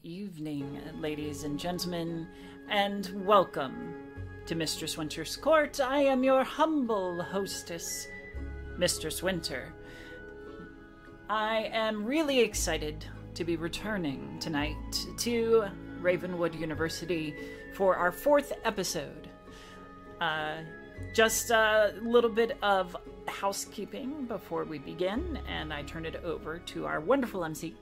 evening, ladies and gentlemen, and welcome to Mistress Winter's Court. I am your humble hostess, Mistress Winter. I am really excited to be returning tonight to Ravenwood University for our 4th episode. Just a little bit of housekeeping before we begin, and I turn it over to our wonderful MC.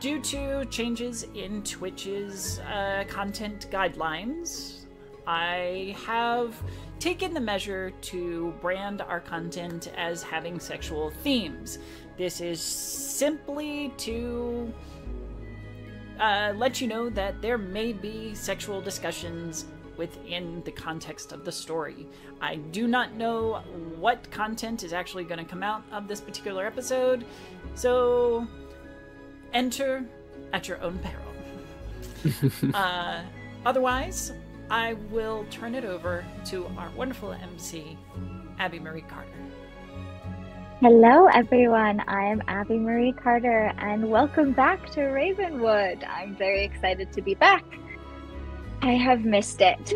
Due to changes in Twitch's content guidelines, I have taken the measure to brand our content as having sexual themes. This is simply to let you know that there may be sexual discussions within the context of the story. I do not know what content is actually going to come out of this particular episode, so enter at your own peril. Otherwise, I will turn it over to our wonderful MC, Abby Marie Carter. Hello everyone, I am Abby Marie Carter and welcome back to Ravenwood. I'm very excited to be back. I have missed it.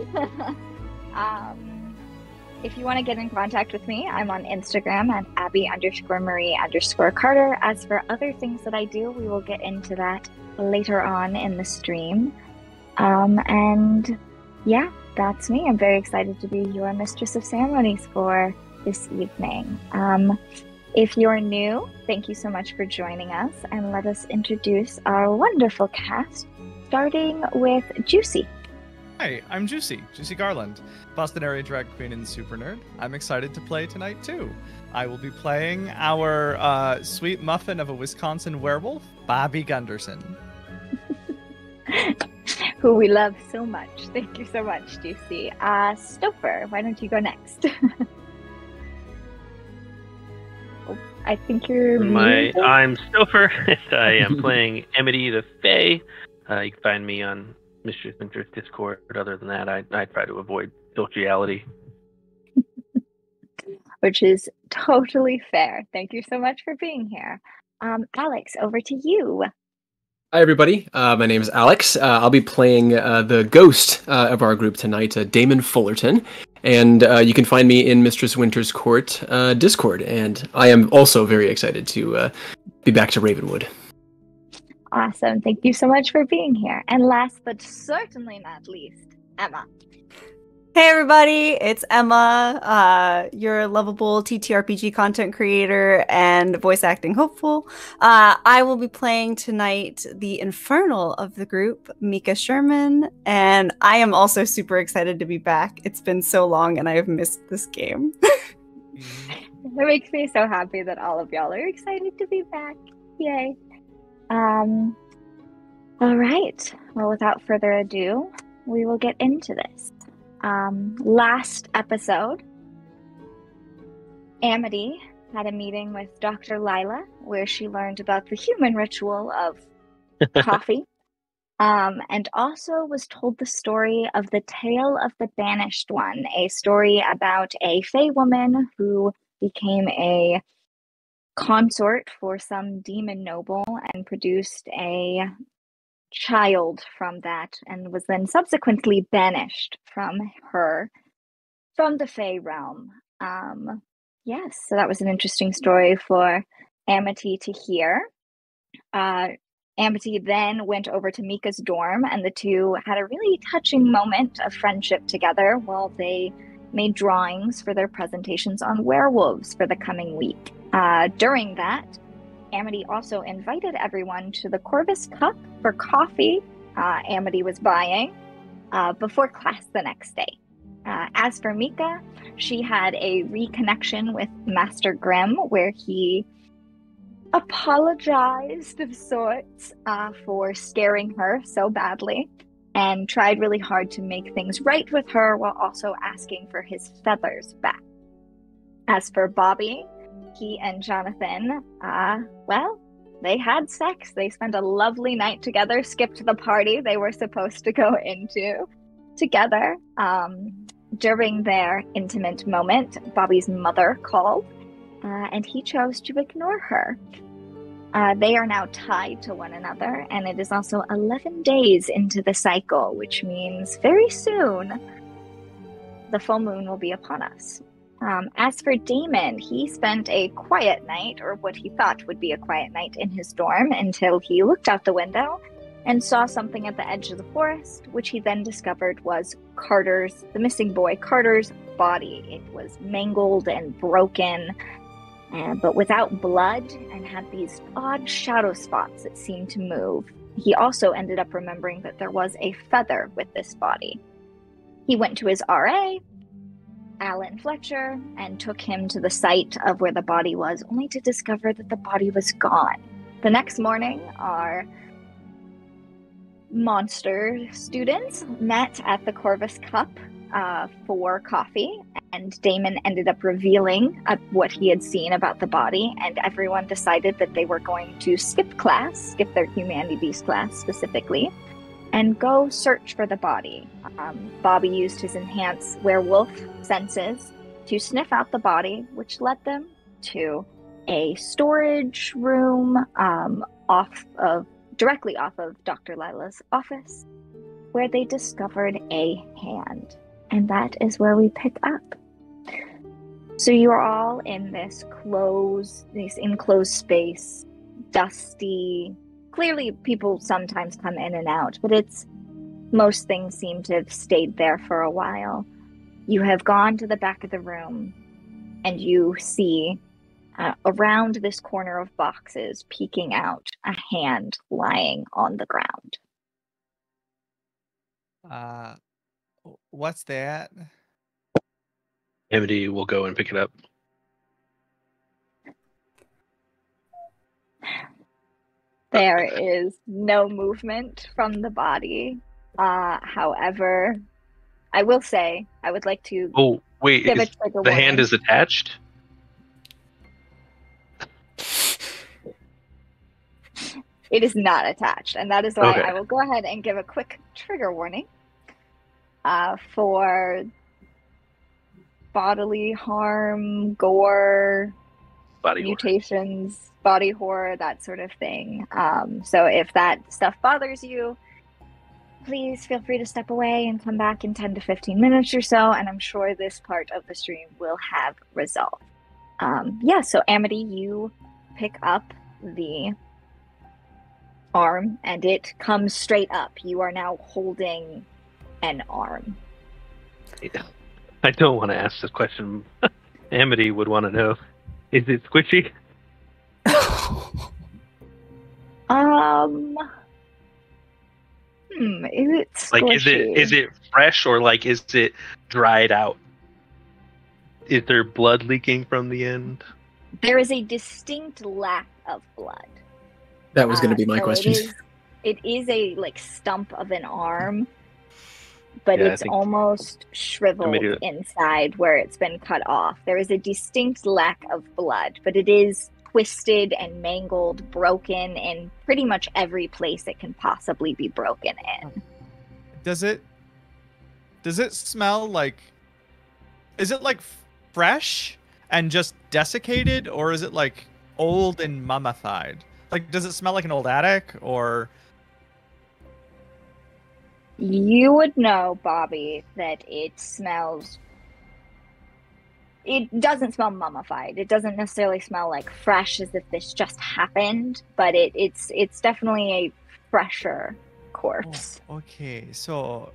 If you want to get in contact with me, I'm on Instagram at Abby_Marie_Carter. As for other things that I do, we will get into that later on in the stream. And yeah, that's me. I'm very excited to be your Mistress of Ceremonies for this evening. If you're new, thank you so much for joining us, and let us introduce our wonderful cast, starting with Juicy. Hi, I'm Juicy Garland, Boston area drag queen and super nerd. I'm excited to play tonight too. I will be playing our sweet muffin of a Wisconsin werewolf, Bobby Gunderson. Who we love so much. Thank you so much, Juicy. Stouffer, why don't you go next? I think you're I'm Stouffer, and I am playing Amity the Fae. You can find me on Mistress Winter's Discord. Other than that, I try to avoid sociality. Which is totally fair. Thank you so much for being here. Alex, over to you. Hi, everybody. My name is Alex. I'll be playing the ghost of our group tonight, Damon Fullerton. And you can find me in Mistress Winter's Court Discord. And I am also very excited to be back to Ravenwood. Awesome. Thank you so much for being here. And last but certainly not least, Emma. Hey everybody, it's Emma, your lovable TTRPG content creator and voice acting hopeful. I will be playing tonight the Infernal of the group, Mika Sherman, and I am also super excited to be back. It's been so long and I have missed this game. It makes me so happy that all of y'all are excited to be back. Yay. All right. Well, without further ado, we will get into this. Last episode, Amity had a meeting with Dr. Lila where she learned about the human ritual of coffee, and also was told the story of the Tale of the Banished One, a story about a Fae woman who became a consort for some demon noble and produced a child from that, and was then subsequently banished from the Fae realm. Yes, so that was an interesting story for Amity to hear. Amity then went over to Mika's dorm, and the two had a really touching moment of friendship together while they made drawings for their presentations on werewolves for the coming week. During that, Amity also invited everyone to the Corvus Cup for coffee Amity was buying before class the next day. As for Mika, she had a reconnection with Master Grimm where he apologized of sorts for scaring her so badly and tried really hard to make things right with her while also asking for his feathers back. As for Bobby, he and Jonathan, they had sex. They spent a lovely night together, skipped the party they were supposed to go into together. During their intimate moment, Bobby's mother called, and he chose to ignore her. They are now tied to one another, and it is also 11 days into the cycle, which means very soon the full moon will be upon us. As for Damon, he spent a quiet night, or what he thought would be a quiet night, in his dorm until he looked out the window and saw something at the edge of the forest, which he then discovered was the missing boy, Carter's body. It was mangled and broken, but without blood, and had these odd shadow spots that seemed to move. He also ended up remembering that there was a feather with this body. He went to his RA, Alan Fletcher, and took him to the site of where the body was, only to discover that the body was gone. The next morning, our monster students met at the Corvus Cup for coffee, and Damon ended up revealing what he had seen about the body, and everyone decided that they were going to skip their humanities class specifically, and go search for the body. Bobby used his enhanced werewolf senses to sniff out the body, which led them to a storage room directly off of Dr. Lila's office, where they discovered a hand. And that is where we pick up. So you are all in this enclosed space, dusty. Clearly, people sometimes come in and out, but most things seem to have stayed there for a while. You have gone to the back of the room, and you see around this corner of boxes, peeking out, a hand lying on the ground. What's that? Amity will go and pick it up. There is no movement from the body. However, I will say I would like to. Oh wait, the hand is attached? It is not attached, and that is why Okay. I will go ahead and give a quick trigger warning for bodily harm, gore, Body horror. mutations, body horror, that sort of thing. So if that stuff bothers you, please feel free to step away and come back in 10 to 15 minutes or so, and I'm sure this part of the stream will have resolved. So Amity, you pick up the arm, and it comes straight up. You are now holding an arm. I don't want to ask this question. Amity would want to know. Is it squishy? Is it squishy? Like, is it fresh, or like is it dried out? Is there blood leaking from the end? There is a distinct lack of blood. That was going to be my so question. It is a stump of an arm, but it's almost shriveled inside where it's been cut off. There is a distinct lack of blood, but it is twisted and mangled, broken in pretty much every place it can possibly be broken in. Does it smell like? Is it like fresh and just desiccated, or is it like old and mummified? Like, does it smell like an old attic, or? You would know, Bobby, that it smells. It doesn't smell mummified. It doesn't necessarily smell like fresh, as if this just happened, but it's definitely a fresher corpse. Oh, okay, so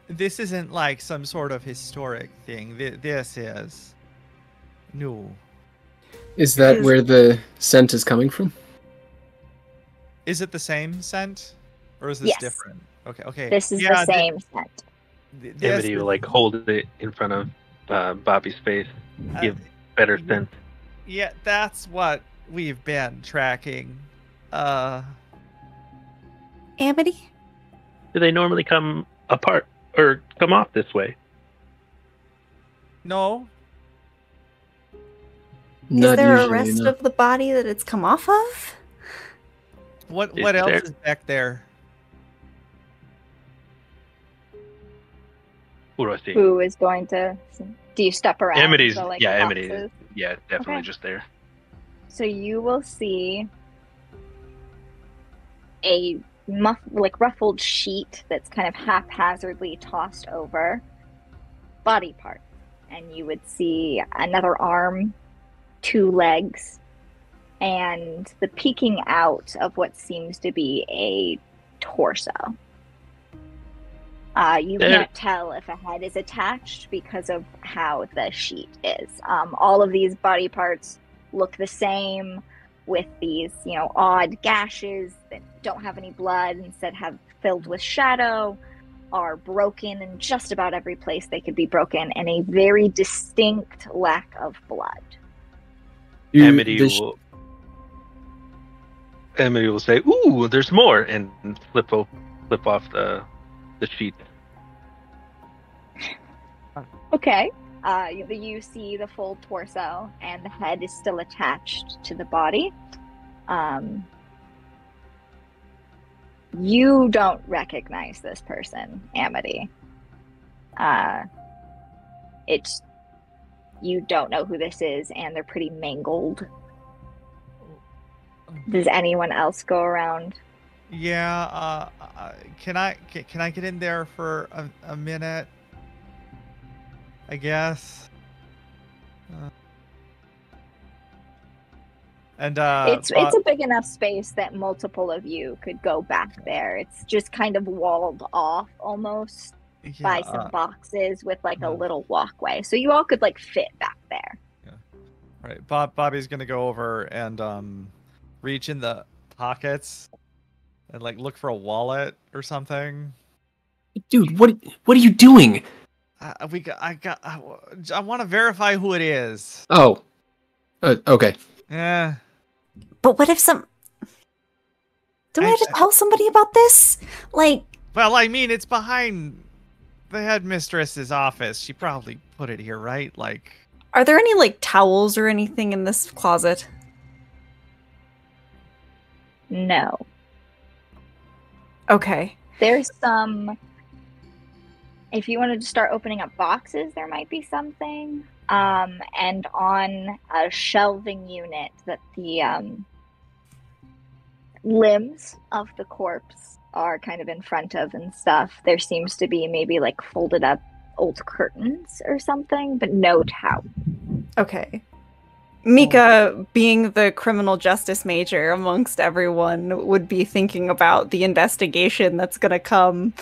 this isn't like some sort of historic thing. This is new. Is that where the scent is coming from? Is it the same scent, or is this Yes. different? Okay. This is the same scent. Amity will hold it in front of Bobby's face. Give better sense. Yeah, that's what we've been tracking. Amity? Do they normally come apart or come off this way? No. Not Is there a usually, rest no. of the body that it's come off of? What Is else there- is back there? Who do I see? Who is going to? Do you step around? Amity's, the, Amity. boxes? Yeah, definitely Okay. just there. So you will see a ruffled sheet that's kind of haphazardly tossed over body parts. And you would see another arm, 2 legs, and the peeking out of what seems to be a torso. You can't tell if a head is attached because of how the sheet is. All of these body parts look the same, with these, odd gashes that don't have any blood, instead have filled with shadow, are broken in just about every place they could be broken, and a very distinct lack of blood. Amity will say, "Ooh, there's more," and flip off the sheet. Okay. You see the full torso, and the head is still attached to the body. You don't recognize this person, Amity. You don't know who this is, and they're pretty mangled. Does anyone else go around? Yeah. Can I get in there for a minute? I guess. It's a big enough space that multiple of you could go back there. It's just kind of walled off almost by some boxes with a little walkway, so you all could fit back there. Yeah. All right. Bobby's gonna go over and reach in the pockets and look for a wallet or something. Dude, what are you doing? I want to verify who it is. Oh. Okay. Yeah. But what if do I have to tell somebody about this? Well, I mean, it's behind the headmistress's office. She probably put it here, right? Are there any towels or anything in this closet? No. Okay. There's some. If you wanted to start opening up boxes, there might be something. And on a shelving unit that the limbs of the corpse are kind of in front of and stuff, there seems to be maybe folded up old curtains or something, but no towel. Okay. Mika, being the criminal justice major amongst everyone, would be thinking about the investigation that's going to come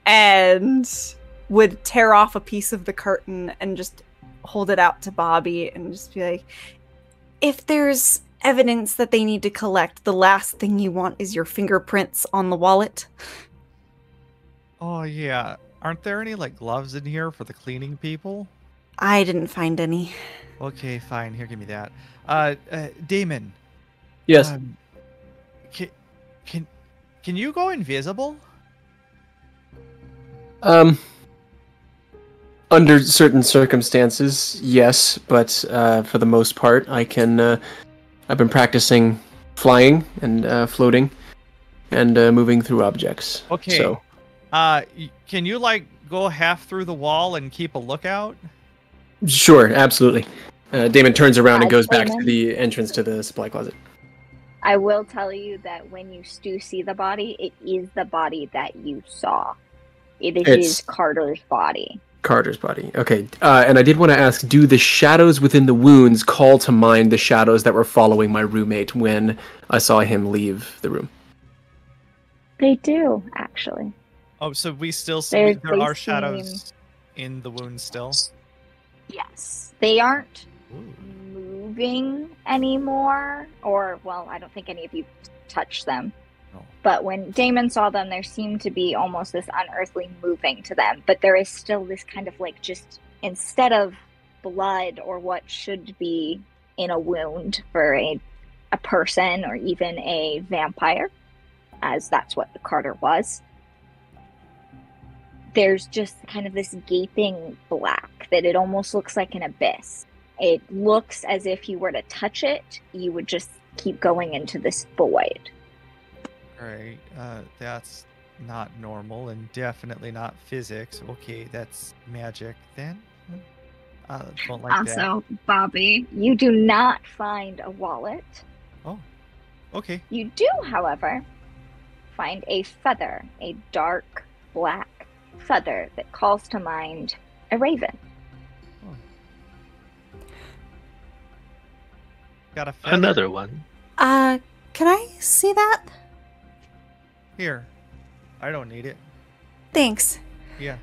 and would tear off a piece of the curtain and just hold it out to Bobby and just be like, if there's evidence that they need to collect, the last thing you want is your fingerprints on the wallet. Oh, yeah. Aren't there any gloves in here for the cleaning people? I didn't find any. Okay, fine. Here, give me that. Damon. Yes. Can you go invisible? Under certain circumstances, yes, but for the most part, I can. I've been practicing flying and floating and moving through objects. Okay. So, can you go half through the wall and keep a lookout? sure, absolutely. Damon turns around and goes back Damon? to the entrance to the supply closet. I will tell you that when you do see the body, it is the body that you saw. It is Carter's body. Carter's body. Okay. And I did want to ask, do the shadows within the wounds call to mind the shadows that were following my roommate when I saw him leave the room? They do, actually. Oh, so we still see there are seem- shadows in the wounds still? Yes. They aren't Ooh. moving anymore, or, well, I don't think any of you touched them. No. But when Damon saw them, there seemed to be almost this unearthly moving to them. But there is still this kind of just, instead of blood or what should be in a wound for a person or even a vampire, as that's what the Carter was, there's just kind of this gaping black that it almost looks like an abyss. It looks as if you were to touch it, you would just keep going into this void. Alright, that's not normal and definitely not physics. Okay, that's magic then. Don't like that. Also, Bobby, you do not find a wallet. Oh, okay. You do, however, find a feather, a dark black feather that calls to mind a raven. Got a feather. Another one. Can I see that? Here. I don't need it. Thanks. Yeah.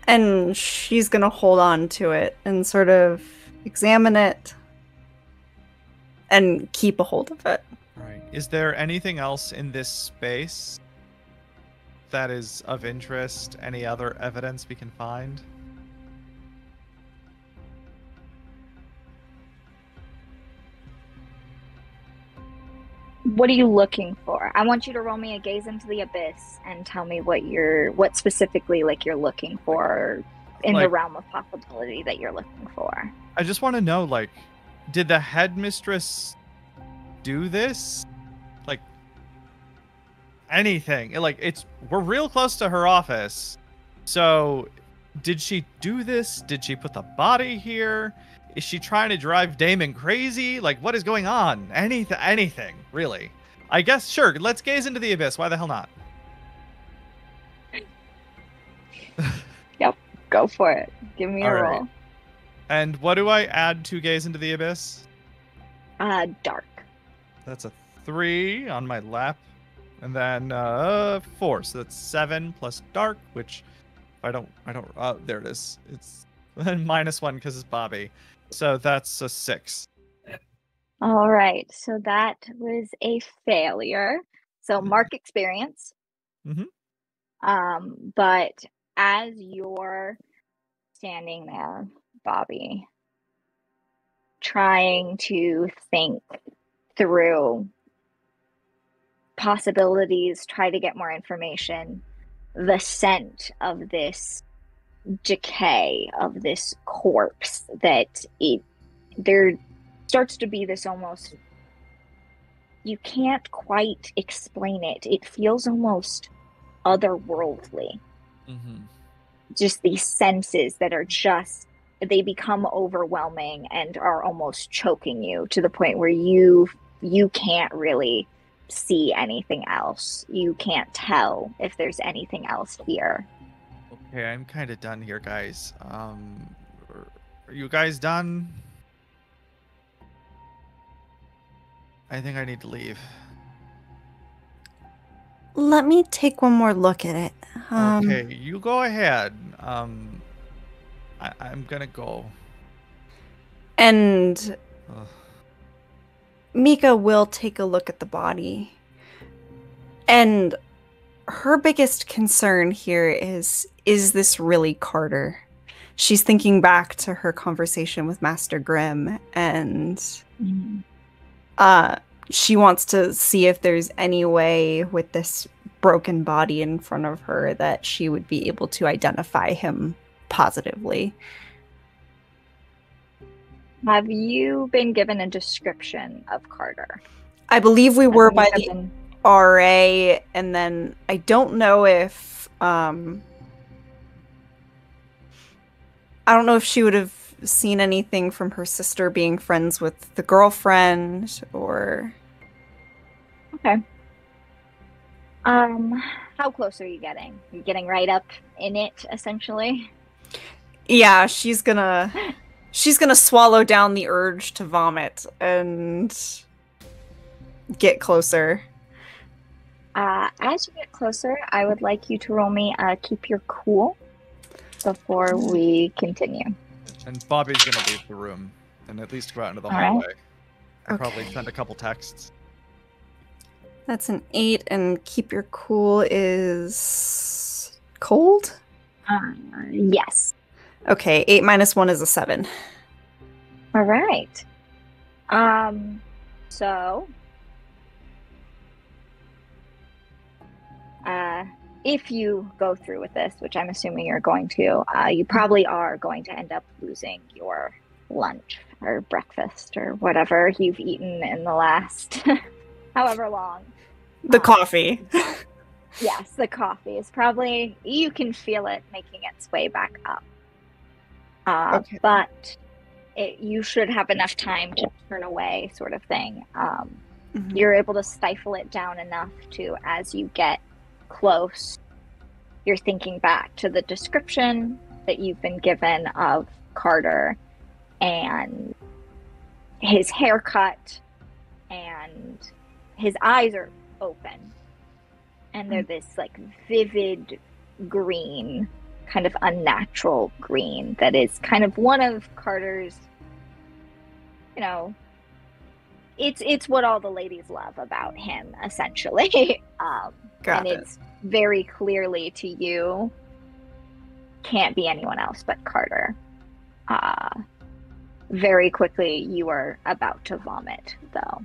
And she's gonna hold on to it and sort of examine it and keep a hold of it. Right. Is there anything else in this space that is of interest? Any other evidence we can find? What are you looking for? I want you to roll me a gaze into the abyss and tell me what specifically you're looking for in the realm of possibility that you're looking for. I just want to know, did the headmistress do this? Anything. We're real close to her office. So, did she do this? Did she put the body here? Is she trying to drive Damon crazy? What is going on? Anything, really. I guess, sure, let's gaze into the abyss. Why the hell not? Yep, go for it. Give me a roll. Right. And what do I add to gaze into the abyss? Dark. That's a 3 on my lap. And then 4. So that's 7 plus dark, which I don't, there it is. It's -1 because it's Bobby. So that's a 6. All right. So that was a failure. So mark experience. Mm-hmm. But as you're standing there, Bobby, trying to think through possibilities, try to get more information, the scent of this decay, of this corpse, that there starts to be this almost, you can't quite explain it. It feels almost otherworldly. Mm-hmm. Just these senses that are they become overwhelming and are almost choking you to the point where you can't really see anything else. You can't tell if there's anything else here. Okay, I'm kind of done here, guys. Are you guys done? I think I need to leave. Let me take one more look at it. Okay, you go ahead. I'm gonna go. And Ugh. Mika will take a look at the body. And her biggest concern here is this really Carter? She's thinking back to her conversation with Master Grimm, and she wants to see if there's any way with this broken body in front of her that she would be able to identify him positively. Have you been given a description of Carter? I believe we were by the RA, and then I don't know if I don't know if she would have seen anything from her sister being friends with the girlfriend, or... Okay. How close are you getting? You're getting right up in it, essentially? Yeah, she's gonna swallow down the urge to vomit and get closer. As you get closer, I would like you to roll me Keep Your Cool before we continue. And Bobby's gonna leave the room and at least go out into the All right. hallway. And Okay. probably send a couple texts. That's an 8, and Keep Your Cool is cold? Yes. Okay, 8 minus 1 is a 7. All right. So, if you go through with this, which I'm assuming you're going to, you probably are going to end up losing your lunch or breakfast or whatever you've eaten in the last however long. The coffee. Yes, the coffee is probably, you can feel it making its way back up. Okay. But you should have enough time to turn away, sort of thing. You're able to stifle it down enough to, as you get close, you're thinking back to the description that you've been given of Carter and his haircut, and his eyes are open. And they're this like vivid green, kind of unnatural green that is kind of one of Carter's, you know, it's what all the ladies love about him, essentially. And it's very clearly to you, can't be anyone else but Carter. Very quickly, you are about to vomit, though.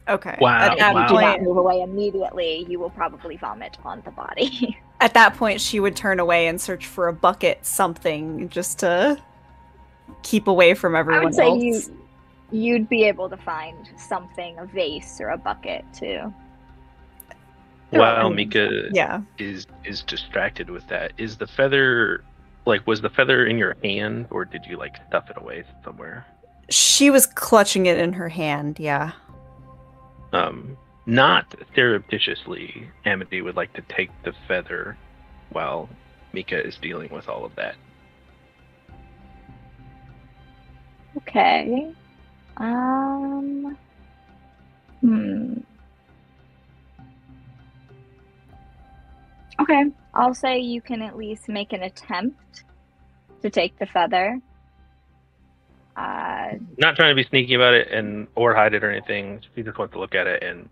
Okay. Wow. And if you do not move away immediately, you will probably vomit on the body. At that point, she would turn away and search for a bucket, something, just to keep away from everyone else. I would say you'd be able to find something, a vase or a bucket, too. While Mika Yeah. is distracted with that, is the feather, like, was the feather in your hand, or did you, like, stuff it away somewhere? She was clutching it in her hand, yeah. Not surreptitiously, Amity would like to take the feather while Mika is dealing with all of that. Okay. Okay, I'll say you can at least make an attempt to take the feather. Not trying to be sneaky about it or hide it or anything. She just wants to look at it, and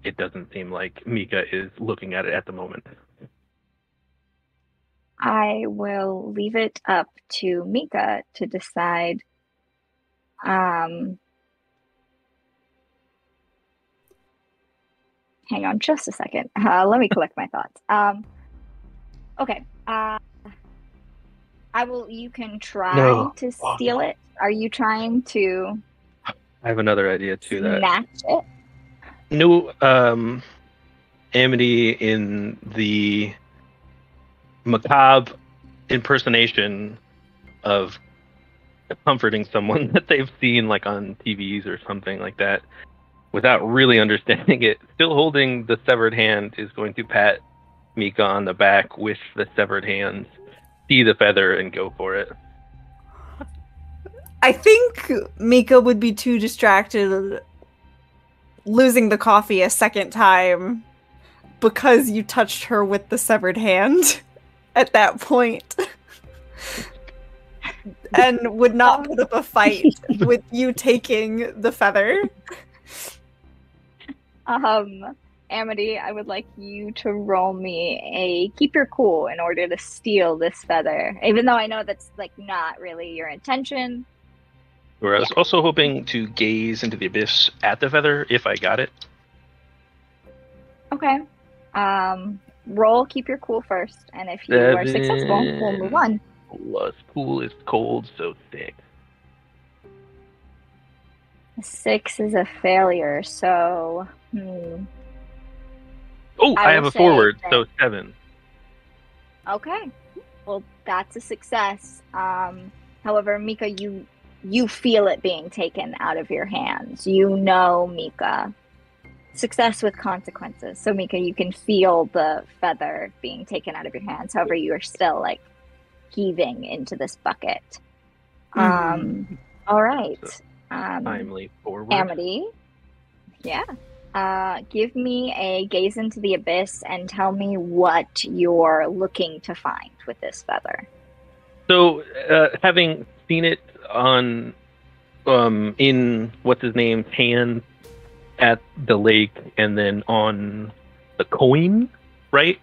it doesn't seem like Mika is looking at it at the moment. I will leave it up to Mika to decide. Hang on just a second. Let me collect my thoughts. Okay. You can try to steal it. Are you trying to I have another idea too. snatch it? No, Amity in the macabre impersonation of comforting someone that they've seen like on TVs or something like that, without really understanding it, still holding the severed hand, is going to pat Mika on the back with the severed hand, see the feather, and go for it. I think Mika would be too distracted losing the coffee a second time because you touched her with the severed hand at that point. And would not put up a fight with you taking the feather. Amity, I would like you to roll me a keep your cool in order to steal this feather. Even though I know that's like not really your intention. Where I was also hoping to gaze into the abyss at the feather if I got it. Okay. Roll keep your cool first, and if you are successful, we'll move on. Plus cool is cold, so thick. 6 is a failure, so Oh, I have a forward, so 7. Okay. Well, that's a success. However, Mika, you feel it being taken out of your hands. You know, Mika. Success with consequences. So, Mika, you can feel the feather being taken out of your hands. However, you are still, like, heaving into this bucket. All right. So, timely forward. Amity. Yeah. Give me a gaze into the abyss and tell me what you're looking to find with this feather. So, having seen it on, in what's his name's hand at the lake, and then on the coin, right?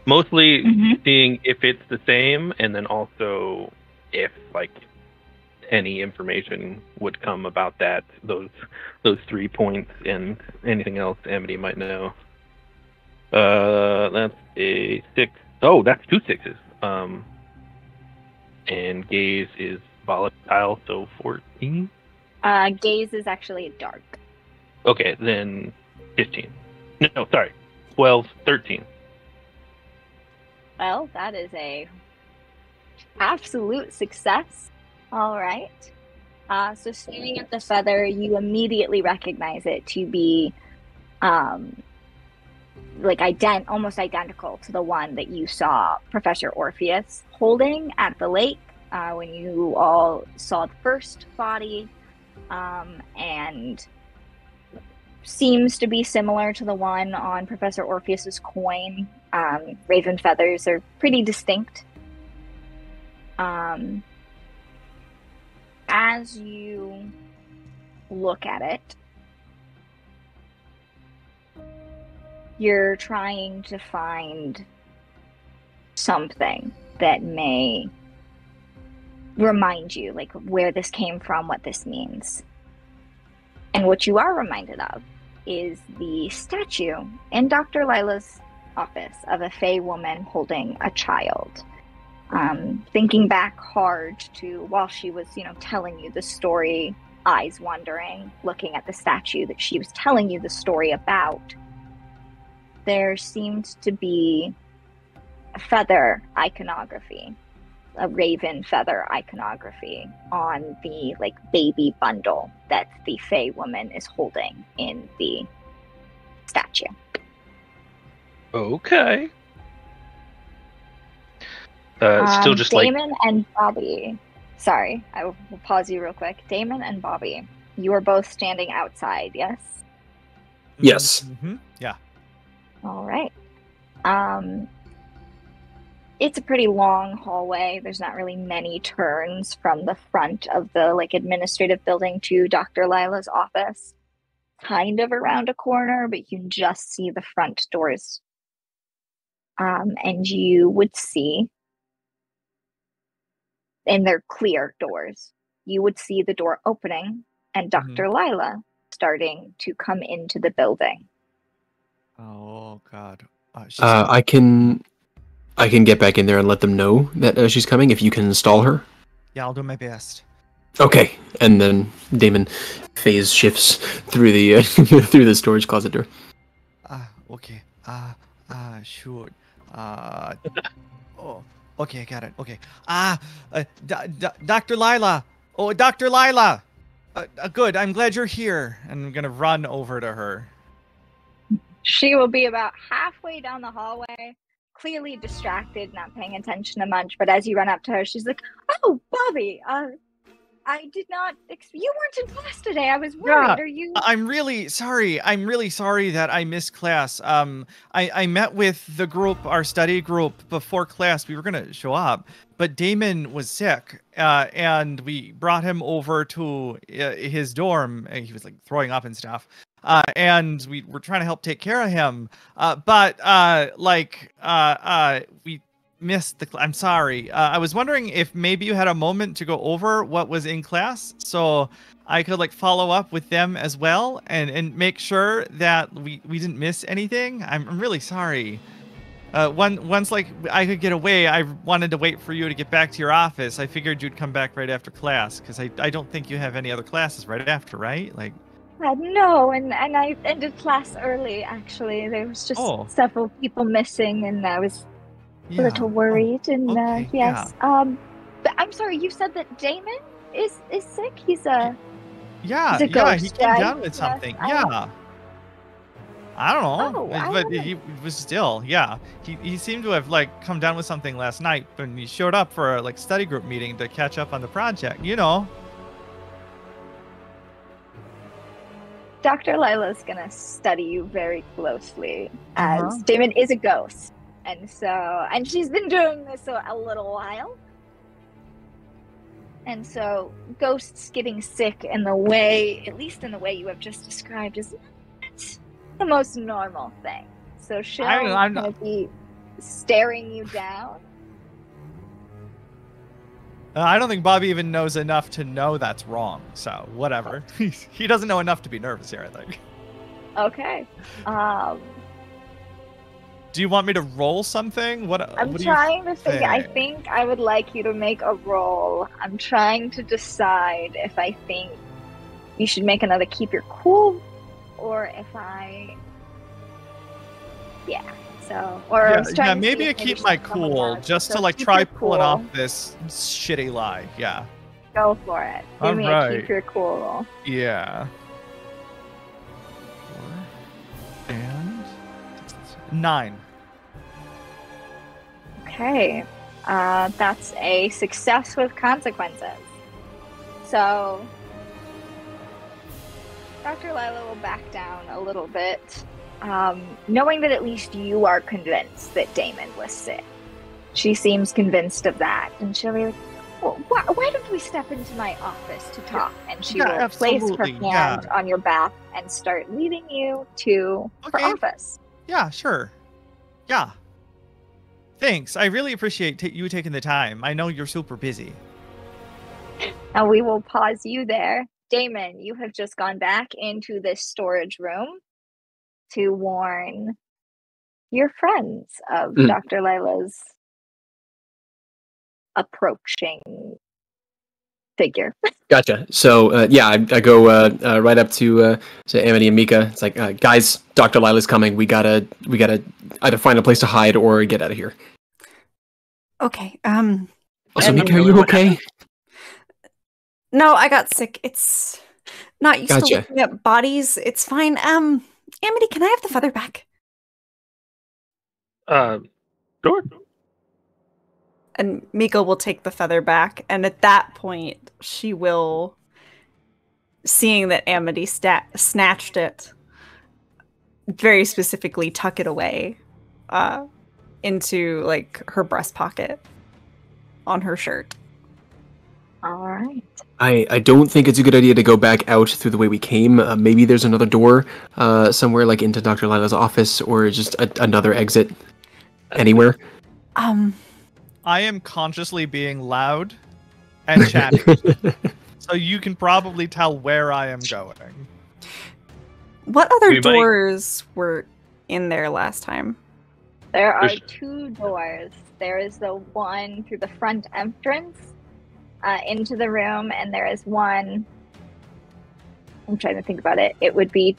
Mostly seeing if it's the same, and then also if like any information would come about that, those 3 points, and anything else Amity might know. That's a 6. Oh, that's 2 6s. And gaze is volatile, so 14. Gaze is actually dark. Okay, then 15. No, sorry, 12, 13. Well, that is a absolute success. All right. So staring at the feather, you immediately recognize it to be like almost identical to the one that you saw Professor Orpheus holding at the lake when you all saw the first body, and seems to be similar to the one on Professor Orpheus's coin. Raven feathers are pretty distinct. As you look at it, you're trying to find something that may remind you, like, where this came from, what this means. And what you are reminded of is the statue in Dr. Lila's office of a Fae woman holding a child. Thinking back hard to while she was, telling you the story, eyes wandering, looking at the statue that she was telling you the story about, there seemed to be a feather iconography, a raven feather iconography on the baby bundle that the Fae woman is holding in the statue. Okay. Still just Damon and Bobby. Sorry, I will pause you real quick. Damon and Bobby, you are both standing outside, yes? Yes. Mm-hmm. Yeah. All right. It's a pretty long hallway. There's not really many turns from the front of the administrative building to Dr. Lila's office. Kind of around a corner, but you can just see the front doors. And you would see, and they're clear doors, you would see the door opening and Dr. Lila starting to come into the building. Oh God. I can get back in there and let them know that she's coming. If you can install her. Yeah, I'll do my best. Okay, and then Damon phase shifts through the through the storage closet door. Okay. Sure. Oh, okay, I got it. Okay. Dr. Lila. Oh, Dr. Lila. Good. I'm glad you're here. And I'm gonna run over to her. She will be about halfway down the hallway, clearly distracted, not paying attention to much. But as you run up to her, she's like, "Oh, Bobby, I did not. You weren't in class today. I was worried. Yeah, Are you?" I'm really sorry. I'm really sorry that I missed class. I met with the group, our study group, before class. We were gonna show up, but Damon was sick, and we brought him over to his dorm. He was throwing up and stuff. And we were trying to help take care of him. But we missed the I'm sorry. I was wondering if maybe you had a moment to go over what was in class so I could follow up with them as well and make sure that we didn't miss anything. I'm really sorry. Once I could get away, I wanted to wait for you to get back to your office. I figured you'd come back right after class because I don't think you have any other classes right after, right? No, and I ended class early, actually. There was just several people missing, and I was a little worried. Okay, yes. yeah. But I'm sorry, you said that Damon is sick? He's a ghost, he came down with something. Yes, I don't know. But know. he was still, He seemed to have come down with something last night when he showed up for a study group meeting to catch up on the project, Dr. Lila's gonna study you very closely, as Damon is a ghost, and she's been doing this a little while, and so ghosts getting sick in the way, at least in the way you have just described, is not the most normal thing. So she'll gonna be staring you down. I don't think Bobby even knows enough to know that's wrong. So whatever. He doesn't know enough to be nervous here, I think. Okay. Do you want me to roll something? I'm trying to figure. I think I would like you to make a roll. I'm trying to decide if I think you should make another keep your cool, or if I. Yeah. So, maybe I keep my cool just to try pulling off this shitty lie. Yeah. Go for it. Give me a keep your cool roll. Yeah. 9. Okay. That's a success with consequences. So, Dr. Lila will back down a little bit, knowing that at least you are convinced that Damon was sick. She seems convinced of that, and she'll be like, well, why don't we step into my office to talk? And she will place her hand on your back and start leading you to her office. Yeah, sure. Yeah. Thanks. I really appreciate you taking the time. I know you're super busy. Now we will pause you there. Damon, you have just gone back into this storage room to warn your friends of Dr. Lila's approaching figure. Gotcha. So I go right up to Amity and Mika. It's like, guys, Dr. Lila's coming. We gotta either find a place to hide or get out of here. Okay. Also, Mika, are you okay? No, I got sick. It's not used to Gotcha. looking at bodies. It's fine. Amity, can I have the feather back? Sure. And Mika will take the feather back, and at that point, she will, seeing that Amity snatched it, very specifically tuck it away into like her breast pocket on her shirt. All right. I don't think it's a good idea to go back out through the way we came. Maybe there's another door somewhere, like into Dr. Lila's office, or just another exit anywhere. I am consciously being loud and chatting, so you can probably tell where I am going. What other doors were in there last time? There are 2 doors. There is the one through the front entrance into the room, and there is one, I'm trying to think about it, it would be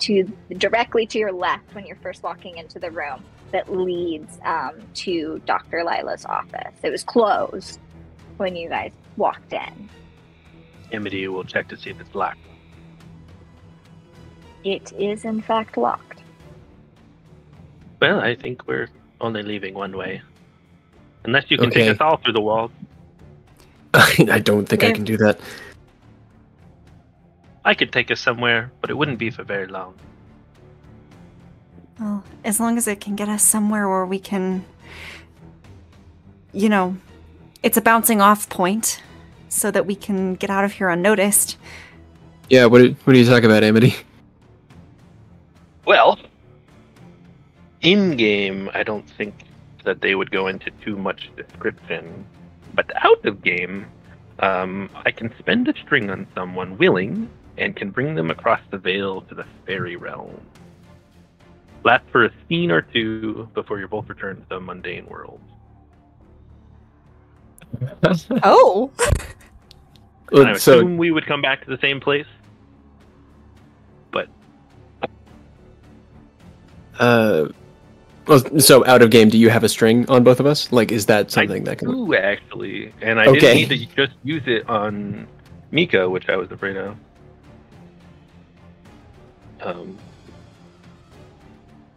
directly to your left when you're first walking into the room that leads to Dr. Lila's office. It was closed when you guys walked in. Amity will check to see if it's locked. It is in fact locked. Well, I think we're only leaving one way. Unless you can take us all through the walls. I don't think I can do that. I could take us somewhere, but it wouldn't be for very long. Well, as long as it can get us somewhere where we can, it's a bouncing off point so that we can get out of here unnoticed. Yeah, what are you talking about, Amity? Well, in-game, I don't think that they would go into too much description. But out of game, I can spend a string on someone willing and can bring them across the veil to the fairy realm. Last for a scene or 2 before you're both returned to the mundane world. Oh! I assume we would come back to the same place. But... so out of game, do you have a string on both of us? Like, is that something that can... I do, actually. And I didn't need to just use it on Mika, which I was afraid of.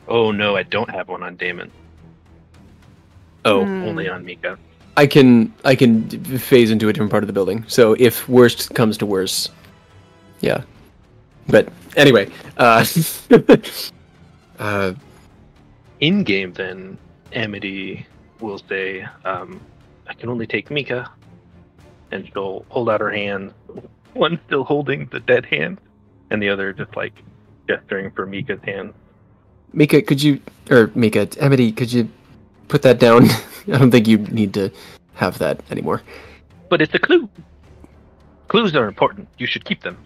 Oh no, I don't have one on Damon. Oh. Only on Mika. I can phase into a different part of the building. So if worst comes to worst, yeah. But anyway, in game, then Amity will say, "I can only take Mika," and she'll hold out her hand. One still holding the dead hand, and the other just like gesturing for Mika's hand. Amity, could you put that down? I don't think you need to have that anymore. But it's a clue. Clues are important. You should keep them.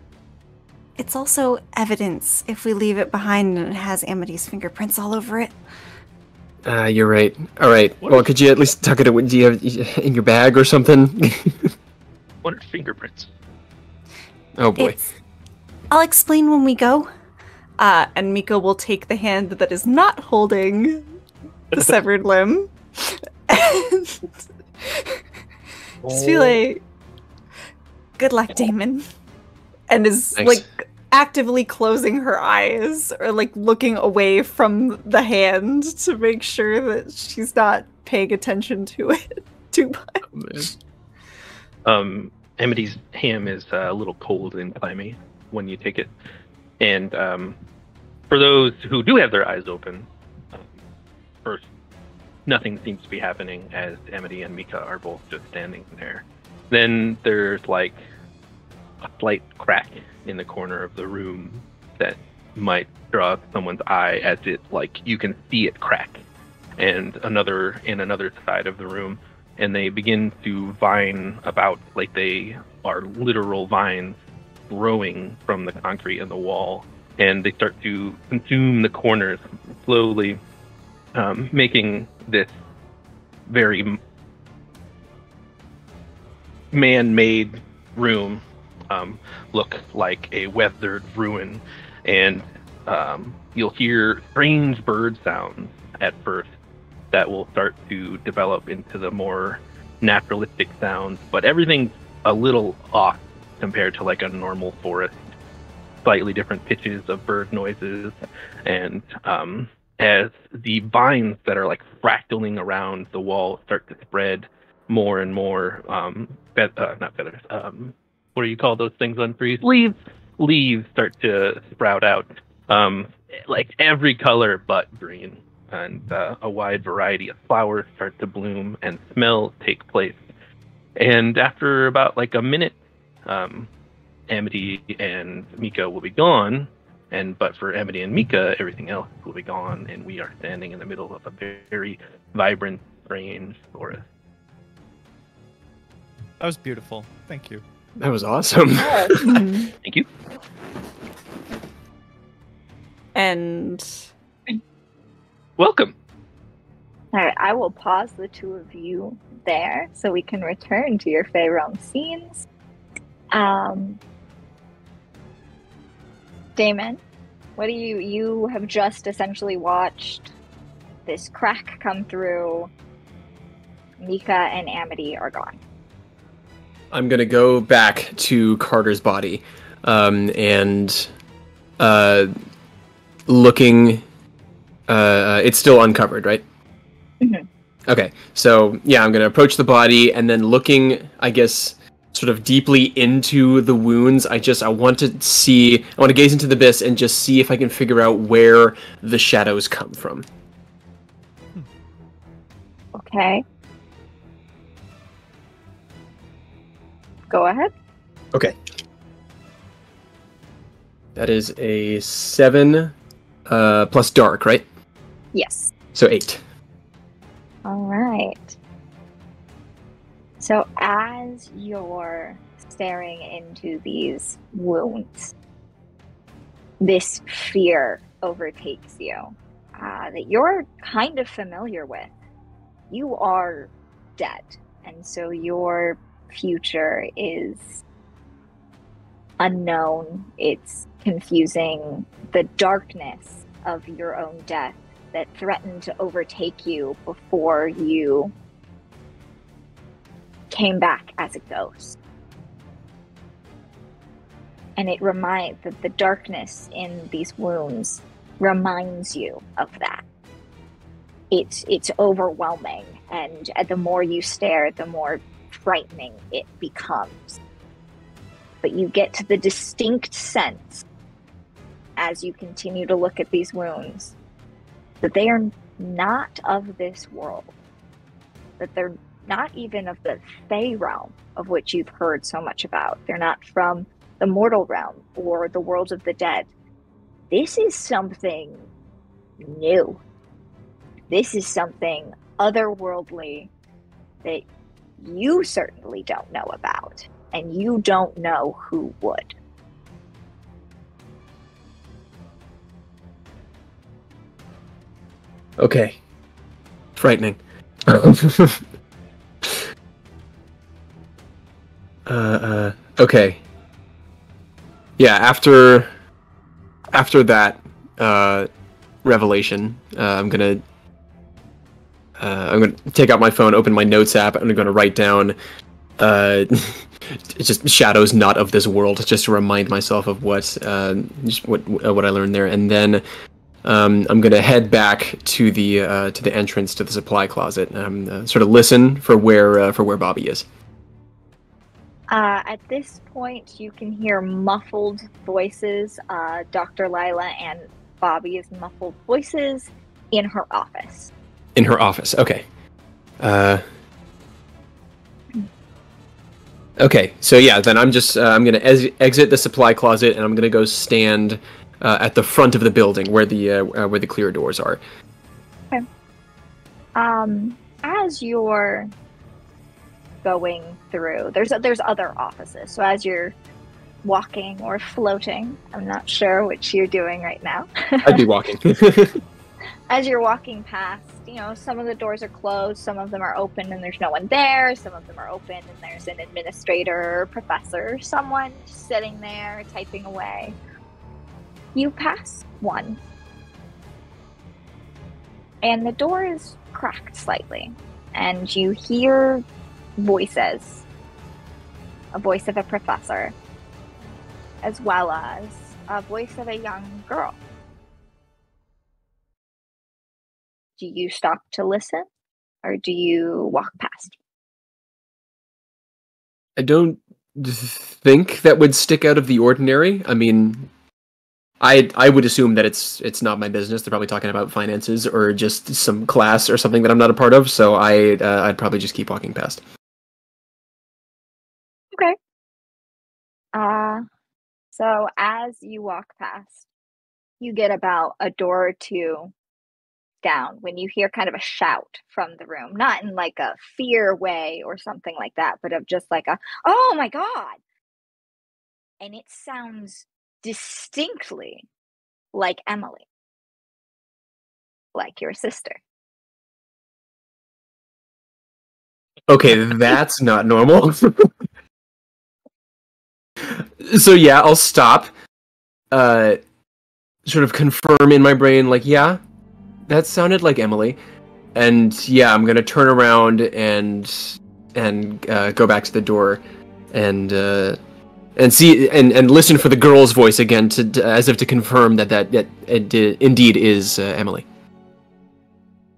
It's also evidence if we leave it behind and it has Amity's fingerprints all over it. You're right. All right. Well, could you at least tuck it away? Do you have in your bag or something? What are fingerprints? Oh boy. I'll explain when we go. And Mika will take the hand that is not holding the severed limb. And just be like, "Good luck, Damon." And is like actively closing her eyes or like looking away from the hand to make sure that she's not paying attention to it too much. Amity's ham is a little cold and clammy when you take it. And for those who do have their eyes open, first, nothing seems to be happening as Amity and Mika are both just standing there. Then there's like a slight crack in the corner of the room that might draw someone's eye as it, like, you can see it crack. And another side of the room, and they begin to vine about like they are literal vines growing from the concrete and the wall, and they start to consume the corners slowly, making this very man-made room look like a weathered ruin. And you'll hear strange bird sounds at first that will start to develop into the more naturalistic sounds, but everything's a little off compared to like a normal forest. Slightly different pitches of bird noises, and as the vines that are like fractaling around the wall start to spread more and more, not feathers, what do you call those things on trees? Leaves start to sprout out, like every color but green. And a wide variety of flowers start to bloom and smells take place. And after about like a minute, Amity and Mika will be gone. But for Amity and Mika, everything else will be gone, and we are standing in the middle of a very vibrant, strange forest. That was beautiful. Thank you. That was awesome. Thank you. And welcome. All right, I will pause the two of you there so we can return to your Fae Realm scenes. Damon, what do you have just essentially watched this crack come through. Mika and Amity are gone. I'm gonna go back to Carter's body, and looking. It's still uncovered, right? Mm-hmm. Okay, so yeah, I'm gonna approach the body and then looking, I guess, sort of deeply into the wounds. I want to gaze into the abyss and just see if I can figure out where the shadows come from. Okay. Go ahead. Okay. That is a 7 plus dark, right? Yes. So 8. All right. So as you're staring into these wounds, this fear overtakes you that you're kind of familiar with. You are dead, and so your future is unknown. It's confusing. The darkness of your own death that threatened to overtake you before you came back as a ghost. And it reminds that the darkness in these wounds reminds you of that. It's overwhelming, and the more you stare, the more frightening it becomes. But you get to the distinct sense as you continue to look at these wounds that they are not of this world, that they're not even of the Fae realm of which you've heard so much about. They're not from the mortal realm or the world of the dead. This is something new. This is something otherworldly that you certainly don't know about, and you don't know who would. Okay. Frightening. Okay. Yeah, after that revelation, I'm gonna take out my phone, open my notes app, and I'm gonna write down it's just shadows not of this world, just to remind myself of what I learned there, and then I'm gonna head back to the entrance to the supply closet, sort of listen for where Bobby is. At this point, you can hear muffled voices. Dr. Lila and Bobby's muffled voices in her office. In her office, okay. Okay, so yeah, then I'm gonna exit the supply closet, and I'm gonna go stand at the front of the building where the clear doors are. Okay. As you're going through, there's other offices. So as you're walking or floating, I'm not sure which you're doing right now. I'd be walking. As you're walking past, some of the doors are closed, some of them are open and there's no one there, some of them are open and there's an administrator, professor, someone sitting there typing away. You pass one, and the door is cracked slightly, and you hear voices. A voice of a professor, as well as a voice of a young girl. Do you stop to listen, or do you walk past? I don't think that would stick out of the ordinary. I mean, I would assume that it's not my business. They're probably talking about finances or just some class or something that I'm not a part of. So I'd probably just keep walking past. Okay. So as you walk past, you get about a door or two down when you hear kind of a shout from the room, not in like a fear way or something like that, but of just like a, oh my God. And it sounds distinctly like Emily, like your sister. Okay, that's not normal. So yeah, I'll stop, sort of confirm in my brain, like, yeah, that sounded like Emily, and yeah, I'm gonna turn around and go back to the door, and see and listen for the girl's voice again, to as if to confirm that it indeed is Emily.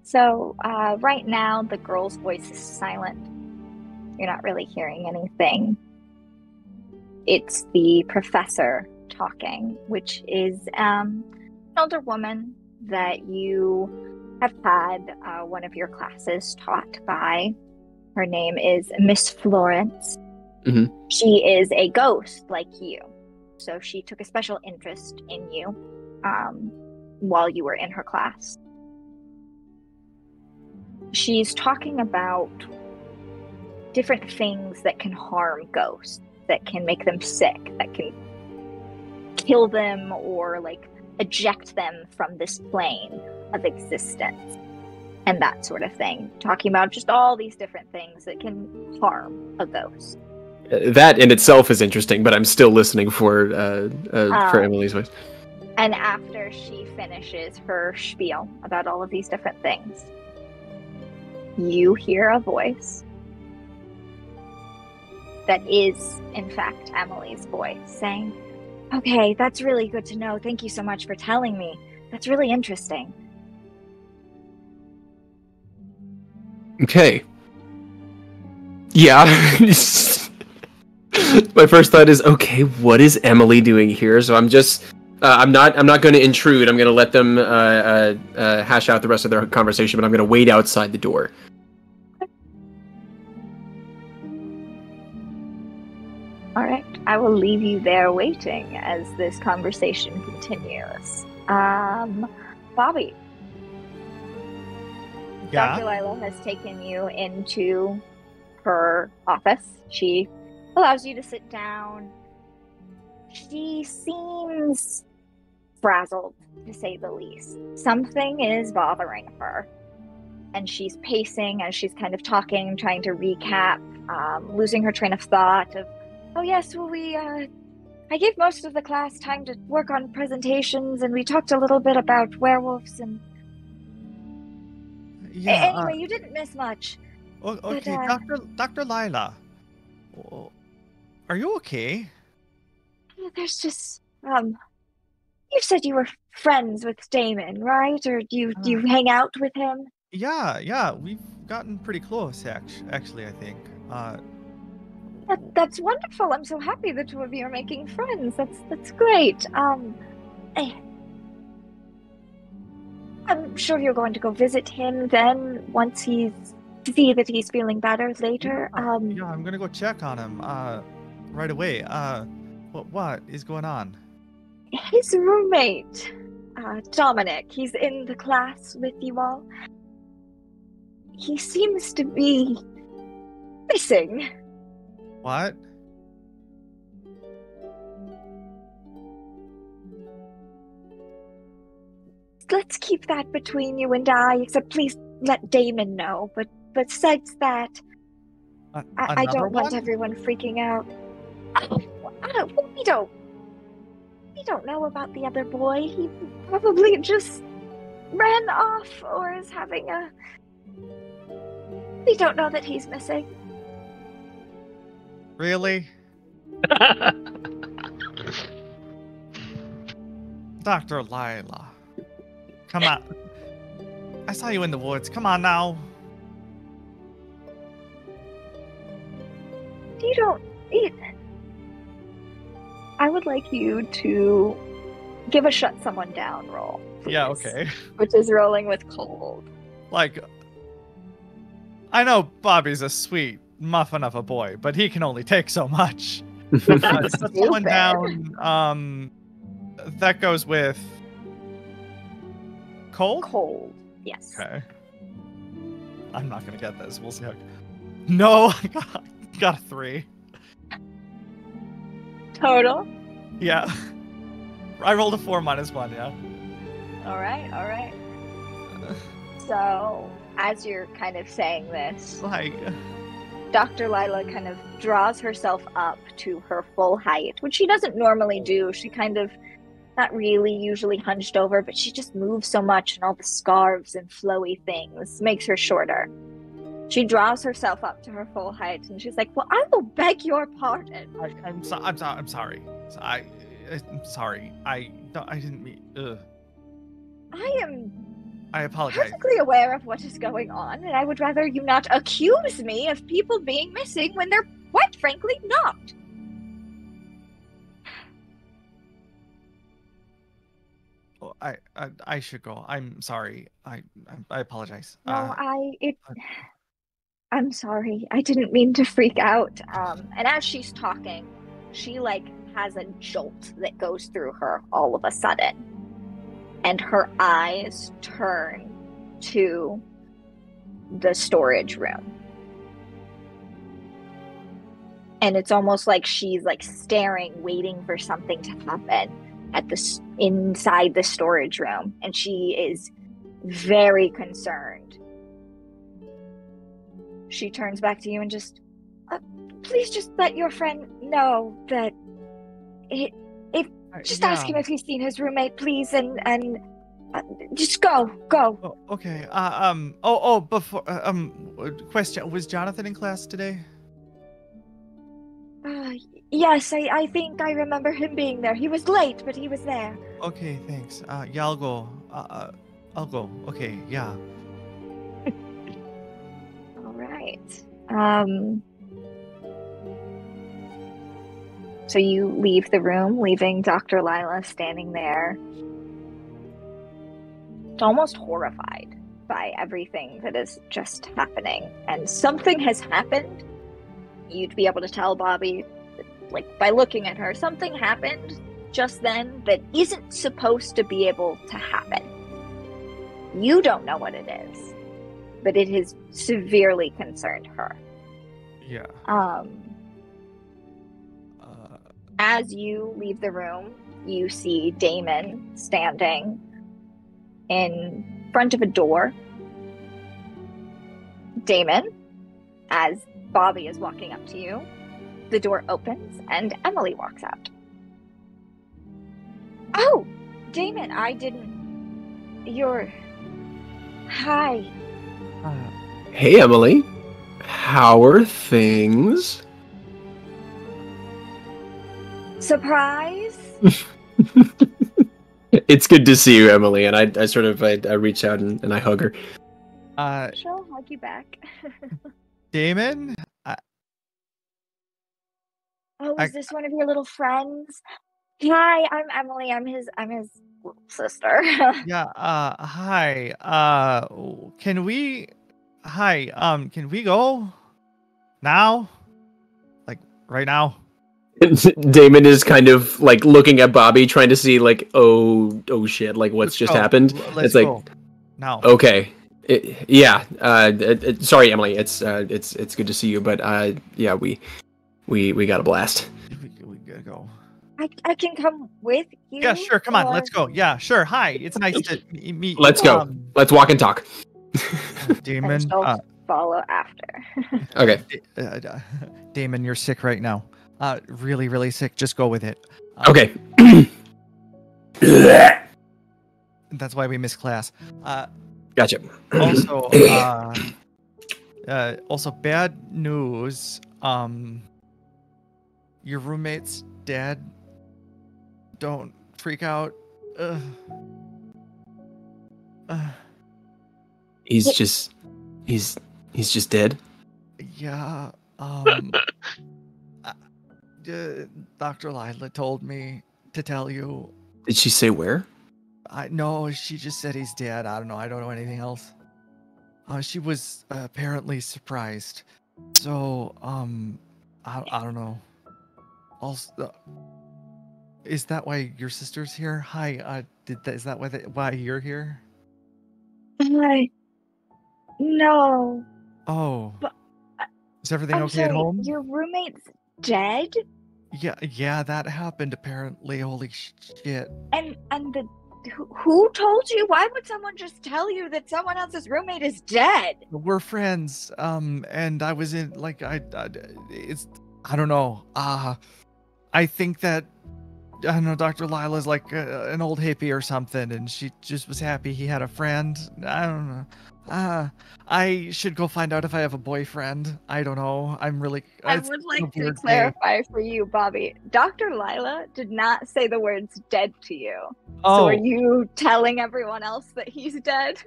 So right now, the girl's voice is silent. You're not really hearing anything. It's the professor talking, which is an older woman that you have had one of your classes taught by. Her name is Miss Florence. Mm-hmm. She is a ghost like you, so she took a special interest in you while you were in her class. She's talking about different things that can harm ghosts, that can make them sick, that can kill them or like eject them from this plane of existence and that sort of thing. Talking about just all these different things that can harm a ghost. That in itself is interesting, but I'm still listening for Emily's voice. And after she finishes her spiel about all of these different things, you hear a voice that is, in fact, Emily's voice saying, "Okay, that's really good to know. Thank you so much for telling me. That's really interesting." Okay. Yeah. My first thought is, okay, what is Emily doing here? So I'm just, I'm not going to intrude. I'm going to let them hash out the rest of their conversation, but I'm going to wait outside the door. All right, I will leave you there waiting as this conversation continues. Bobby. Yeah? Dr. Lila has taken you into her office. She allows you to sit down. She seems frazzled, to say the least. Something is bothering her. And she's pacing as she's kind of talking, trying to recap, losing her train of thought of, oh yes, well I gave most of the class time to work on presentations, and we talked a little bit about werewolves, and Yeah. anyway, you didn't miss much. Okay, but, Dr. Lila. Are you okay? There's just, you said you were friends with Damon, right? Or do you hang out with him? Yeah, we've gotten pretty close, actually, I think. That's wonderful. I'm so happy the two of you are making friends. That's great. I'm sure you're going to go visit him then once see that he's feeling better later. Yeah, I'm gonna go check on him, right away. What is going on? His roommate, Dominic, he's in the class with you all. He seems to be missing. What? Let's keep that between you and I, except please let Damon know. But besides that, I don't want everyone freaking out. We don't know about the other boy. He probably just ran off or is having a... We don't know that he's missing. Really? Dr. Lila. Come on. I saw you in the woods. Come on now. I would like you to give a shut someone down roll. Please. Yeah, okay. Which is rolling with cold. Like, I know Bobby's a sweet muffin of a boy, but he can only take so much. Shut someone down, that goes with cold? Cold, yes. Okay. I'm not gonna get this. We'll see how... No! I got a 3. Total? Yeah. I rolled a 4 minus 1, yeah. Alright. So, as you're kind of saying this, Like... Dr. Lila kind of draws herself up to her full height, which she doesn't normally do. She kind of, not really usually hunched over, but she just moves so much, and all the scarves and flowy things makes her shorter. She draws herself up to her full height, and she's like, "Well, I will beg your pardon." I'm sorry. I'm sorry. I didn't mean. Ugh. I apologize. Perfectly aware of what is going on, and I would rather you not accuse me of people being missing when they're quite frankly not. Well, I should go. I'm sorry. I apologize. No, I'm sorry. I didn't mean to freak out. And as she's talking, she has a jolt that goes through her all of a sudden. And her eyes turn to the storage room. And it's almost like she's staring, waiting for something to happen inside the storage room. And she is very concerned. She turns back to you and just, please just let your friend know that ask him if he's seen his roommate, please, and just go. Oh, okay. Before, question: was Jonathan in class today? Yes, I think I remember him being there. He was late, but he was there. Okay, thanks. Yeah, I'll go. I'll go. Okay, yeah. All right. So you leave the room, leaving Dr. Lila standing there, almost horrified by everything that is just happening. And something has happened. You'd be able to tell Bobby, by looking at her, something happened just then that isn't supposed to be able to happen. You don't know what it is, but it has severely concerned her. Yeah. As you leave the room, you see Damon standing in front of a door. Damon, as Bobby is walking up to you, the door opens and Emily walks out. Oh, Damon, Hi. Hey, Emily. How are things? Surprise! It's good to see you, Emily. And I reach out and I hug her. She'll hug you back. Damon? Oh, is this one of your little friends? Hi, I'm Emily. I'm his little sister. Yeah, hi. Can we go? Now? Like, right now? Damon is kind of like looking at Bobby, trying to see like, oh shit, like what's just happened. Let's it's go. like, now. Okay, yeah. Sorry, Emily. It's good to see you, but yeah, we got a blast. We gotta go. I can come with you. Yeah, sure. Come on, let's go. Yeah, sure. Hi, it's nice to meet you. Let's go. Let's walk and talk. Damon. And she'll follow after. Okay. Damon, you're sick right now. Really, really sick. Just go with it. Okay. That's why we missed class. Gotcha. Also, bad news. Your roommate's dead. Don't freak out. He's just dead. Yeah. Dr. Lila told me to tell you. Did she say where? No, she just said he's dead. I don't know. I don't know anything else. She was apparently surprised. So, I don't know. Also, is that why your sister's here? Hi, is that why you're here? No. Oh. But, is everything I'm okay sorry, at home? your roommate's dead? Yeah, that happened apparently. Holy shit. And who told you? Why would someone just tell you that someone else's roommate is dead? We're friends. And I was in like I don't know. I think that I don't know. Dr. Lila's like an old hippie or something, and she just was happy he had a friend. I don't know. I should go find out if I have a boyfriend. I don't know. I would like to clarify for you, Bobby. Dr. Lila did not say the words dead to you. Oh. So are you telling everyone else that he's dead?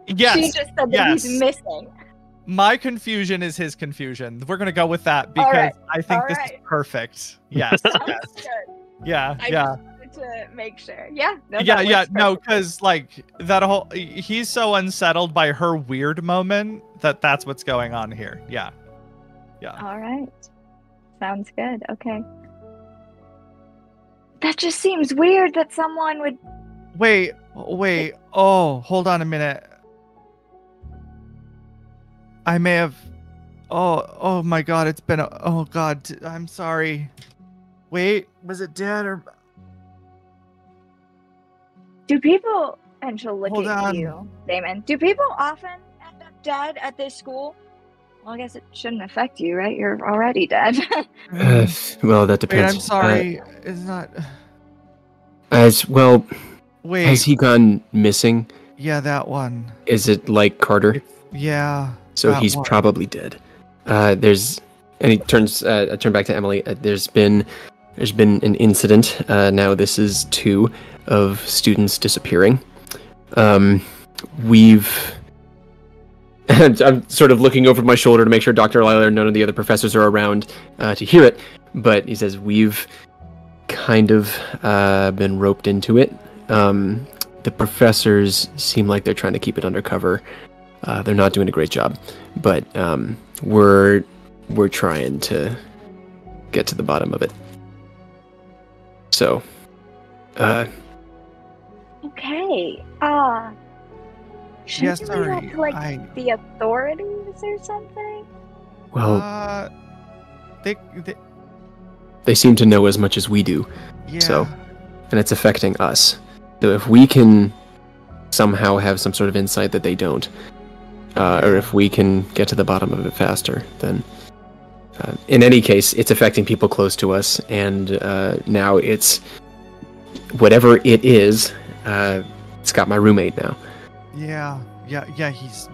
Yes. She just said that he's missing. My confusion is his confusion. We're going to go with that because I think this is perfect. Yes. Yes. Good. Yeah. I just wanted to make sure. Yeah. No, because like that whole he's so unsettled by her weird moment that's what's going on here. Yeah. All right. Sounds good. Okay. That just seems weird that someone would. Wait. Oh, hold on a minute. I may have. Oh my God! It's been. Oh God! I'm sorry. Wait, was it dead or? Do people? And she'll look Hold at on. you, Damon. Do people often end up dead at this school? Well, I guess it shouldn't affect you, right? You're already dead. Well, that depends. Wait, I'm sorry. It's not. As well. Wait. Has he gone missing? Yeah, that one. Is it like Carter? Yeah. So he's probably dead. And he turns. I turn back to Emily. There's been an incident. Now this is 2 of students disappearing. I'm sort of looking over my shoulder to make sure Dr. Lila or none of the other professors are around to hear it. But he says we've kind of been roped into it. The professors seem like they're trying to keep it undercover. They're not doing a great job, but we're trying to get to the bottom of it. So, okay. Shouldn't we talk to like the authorities or something? Well, they seem to know as much as we do. Yeah. So, and it's affecting us. So if we can somehow have some sort of insight that they don't, or if we can get to the bottom of it faster, then in any case, it's affecting people close to us, and now it's whatever it is. It's got my roommate now. Yeah. He's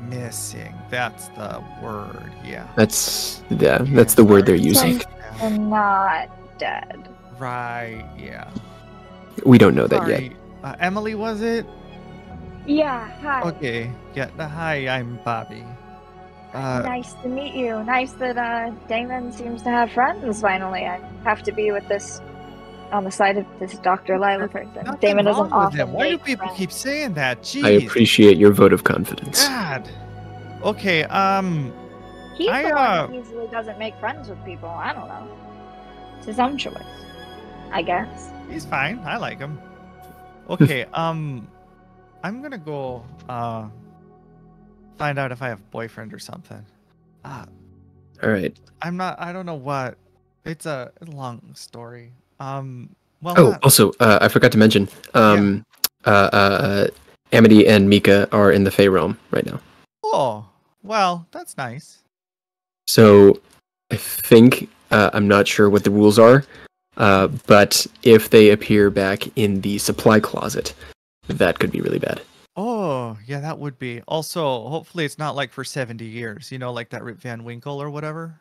missing. That's the word. Yeah. That's the word they're using. And not dead. Right, yeah. We don't know that yet. Sorry. Emily, was it? Yeah, hi. Okay. Yeah, hi, I'm Bobby. Nice to meet you. Nice that Damon seems to have friends finally. I have to be with this on the side of this Dr. Lila person. Nothing Damon wrong doesn't with often him. Why do make people friends. keep saying that? Jeez. I appreciate your vote of confidence. God. Okay, He's I, the one that usually doesn't make friends with people. I don't know. It's his own choice, I guess. he's fine. I like him. Okay, I'm gonna go, find out if I have a boyfriend or something. All right. I don't know what. It's a long story. Well, Oh, also, I forgot to mention, Amity and Mika are in the Fae realm right now. Oh, well, that's nice. So I think, I'm not sure what the rules are, but if they appear back in the supply closet, that could be really bad. Oh, yeah, that would be. Also, hopefully it's not like for 70 years, you know, like that Rip Van Winkle or whatever.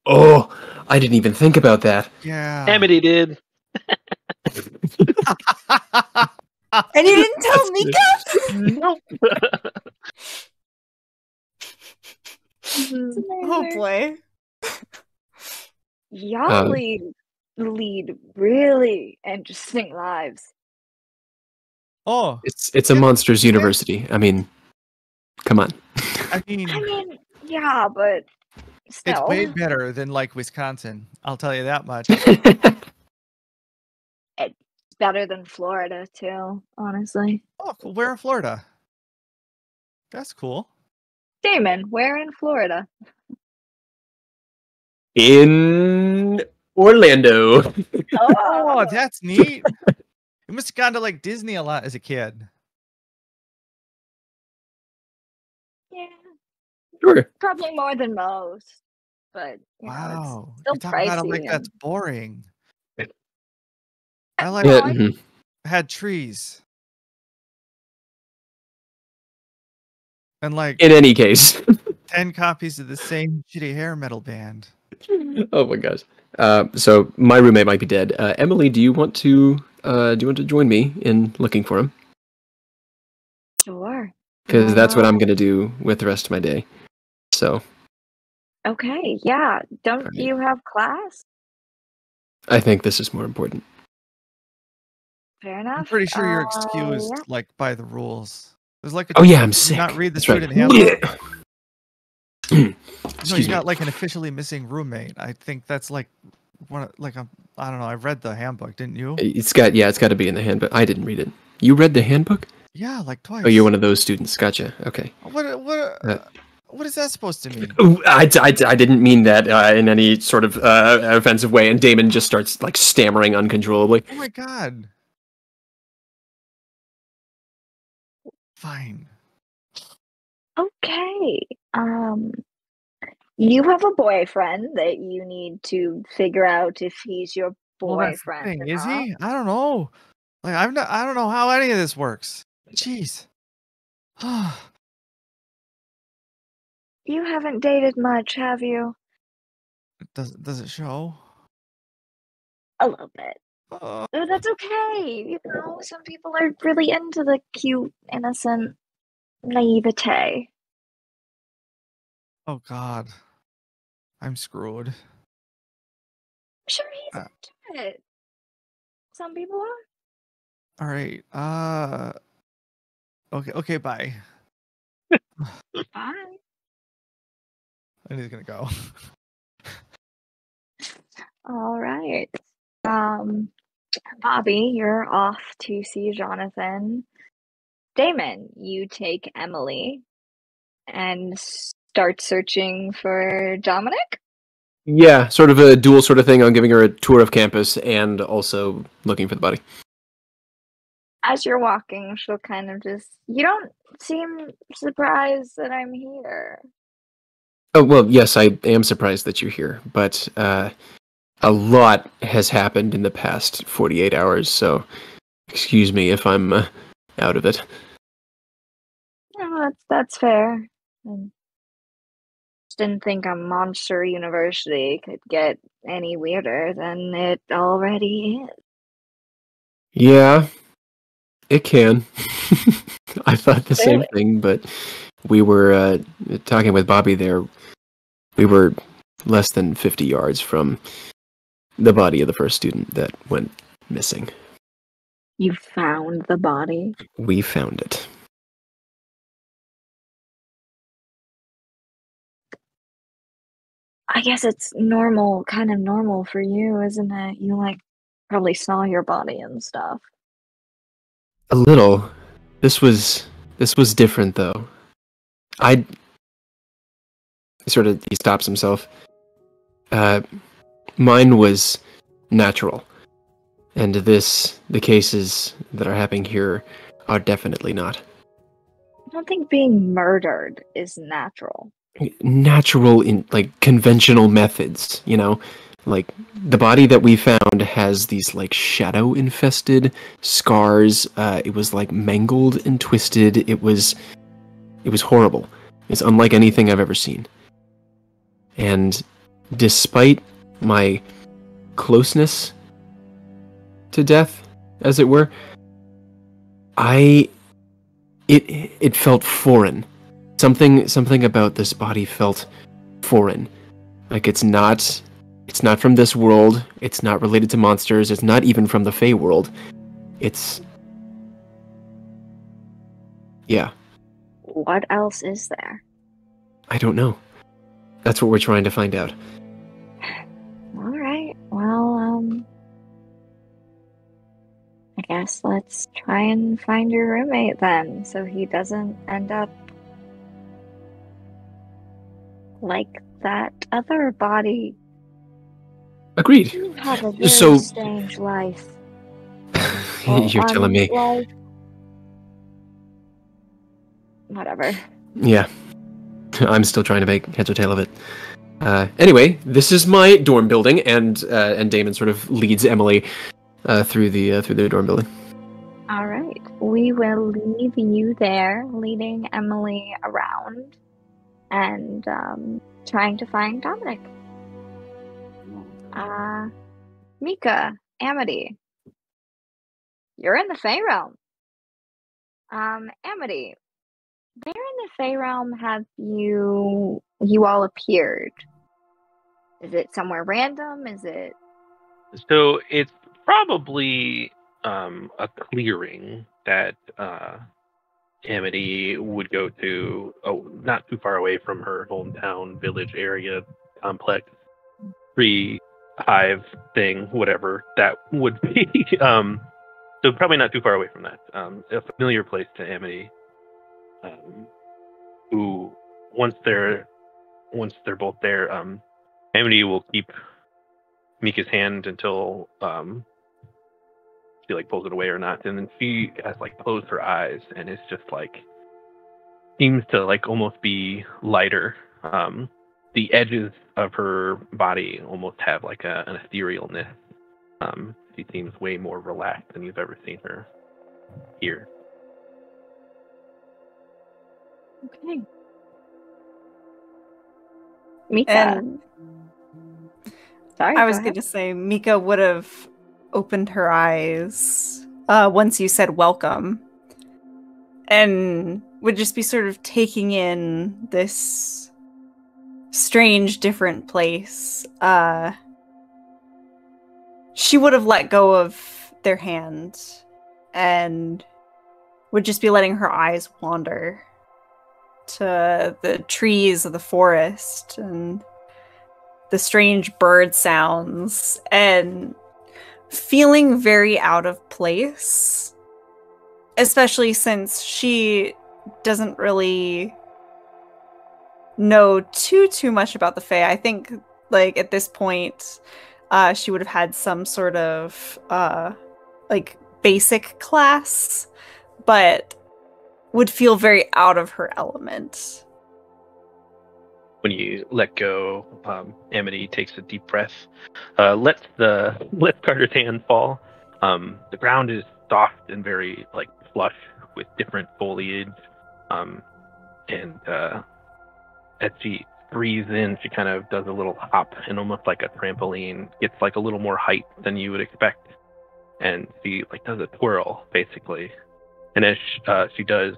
Oh, I didn't even think about that. Yeah. Amity did. And you didn't tell Mika? Nope. Oh boy. Y'all lead really interesting lives. Oh, It's a monsters university. I mean, come on. I mean, Yeah, but it's still. way better than like Wisconsin. I'll tell you that much. It's better than Florida, too, honestly. Oh, where in Florida? That's cool. Damon, where in Florida? In Orlando. Oh, that's neat. You must have gone to like Disney a lot as a kid. Yeah, Sure. probably more than most. But, you know, Wow. it's still You talk about it pricey. like that's boring. I like Yeah, Well, mhm. had trees. And like In any case. 10 copies of the same shitty hair metal band. Oh my gosh. So my roommate might be dead. Emily, do you want to join me in looking for him? Sure. Because that's what I'm gonna do with the rest of my day. So Okay, yeah. Don't Alright. you have class? I think this is more important. Fair enough. I'm pretty sure you're excused Yeah. like by the rules. There's like a Oh yeah, I'm did you sick. not read the That's right. student handbook? No, Excuse you me. got like an officially missing roommate. I think that's like one like I don't know. I read the handbook, didn't you? It's got to be in the handbook. I didn't read it. You read the handbook? Yeah, like twice. Oh, you're one of those students. Gotcha. Okay. What is that supposed to mean? I didn't mean that in any sort of offensive way. And Damon just starts like stammering uncontrollably. Oh my god. Fine. Okay. You have a boyfriend that you need to figure out if he's your Well, that's the boyfriend thing. or Is not. he? I don't know. Like I don't know how any of this works. Jeez. You haven't dated much, have you? Does it show? A little bit. Uh, Oh, that's okay. You know, some people are really into the cute, innocent naivete. oh god. I'm screwed. I'm sure he's Uh. into it. Some people are. All right. Okay, bye. Bye. And he's gonna go. All right. Bobby, you're off to see Jonathan. Damon, you take Emily and start searching for Dominic. Yeah, sort of a dual sort of thing. I'm giving her a tour of campus and also looking for the body. As you're walking, she'll kind of you don't seem surprised that I'm here. Oh, well, yes, I am surprised that you're here, but a lot has happened in the past 48 hours, so excuse me if I'm out of it. No, that's fair. And Didn't think a monster university could get any weirder than it already is. Yeah, it can. I thought the same Clearly. thing, but we were talking with Bobby there. We were less than 50 yards from the body of the first student that went missing. You found the body? We found it. I guess it's normal, kind of normal for you, isn't it? You, like, probably saw your body and stuff. A little. This was different, though. He stops himself. Mine was natural. And the cases that are happening here are definitely not. I don't think being murdered is natural. Natural in, like, conventional methods, you know? Like, the body that we found has these, like, shadow-infested scars. It was, like, mangled and twisted. It was horrible. It's unlike anything I've ever seen. And despite my closeness to death, as it were, it felt foreign. Something about this body felt foreign. Like it's not from this world. It's not related to monsters. It's not even from the Fae world. Yeah. What else is there? I don't know. That's what we're trying to find out. Alright, well, I guess let's try and find your roommate then, so he doesn't end up like that other body. Agreed. You have a very So- strange life. You're telling me. Life. Whatever. Yeah. I'm still trying to make heads or tail of it. Anyway, this is my dorm building, and Damon sort of leads Emily through the dorm building. Alright, we will leave you there, leading Emily around and trying to find Dominic. Mika, Amity, you're in the Fae realm. Amity, where in the Fae realm have you all appeared? Is it somewhere random? Is it? So it's probably a clearing that Amity would go to, not too far away from her hometown village area complex, free hive thing, whatever that would be. So probably not too far away from that. A familiar place to Amity, who once they're both there, Amity will keep Mika's hand until she like pulls it away or not, and then she has like closed her eyes and it's just like seems to like almost be lighter. The edges of her body almost have like an etherealness. She seems way more relaxed than you've ever seen her here. Okay. Mika. And Sorry, I was go going to say, Mika would have opened her eyes once you said welcome, and would just be sort of taking in this strange, different place. She would have let go of their hand and would just be letting her eyes wander to the trees of the forest and the strange bird sounds, and feeling very out of place, especially since she doesn't really know too much about the Fae. I think like at this point she would have had some sort of like basic class, but would feel very out of her element. When you let go, Amity takes a deep breath, lets Carter's hand fall. The ground is soft and very like flush with different foliage, and as she breathes in, she kind of does a little hop and almost like a trampoline, gets like a little more height than you would expect, and she like does a twirl basically. And as she does,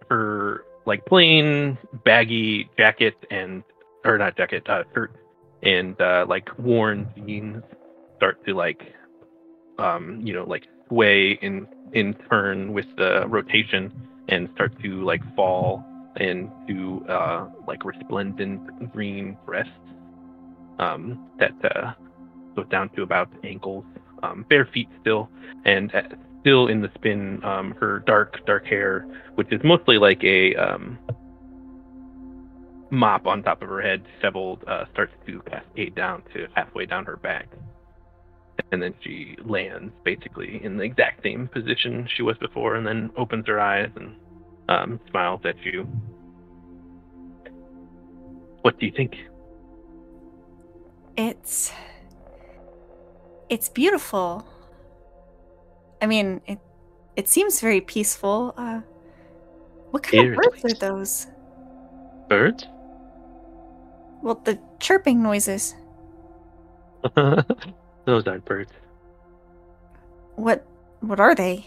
her like plain baggy jacket shirt and like worn jeans start to like like sway in turn with the rotation and start to like fall into like resplendent green breasts that goes down to about ankles, bare feet still, and still in the spin, her dark hair, which is mostly like a mop on top of her head, disheveled, starts to cascade down to halfway down her back. And then she lands basically in the exact same position she was before, and then opens her eyes and smiles at you. What do you think? It's beautiful. I mean, it seems very peaceful. What kind of birds are those? Birds? Well, the chirping noises. Those aren't birds. What are they?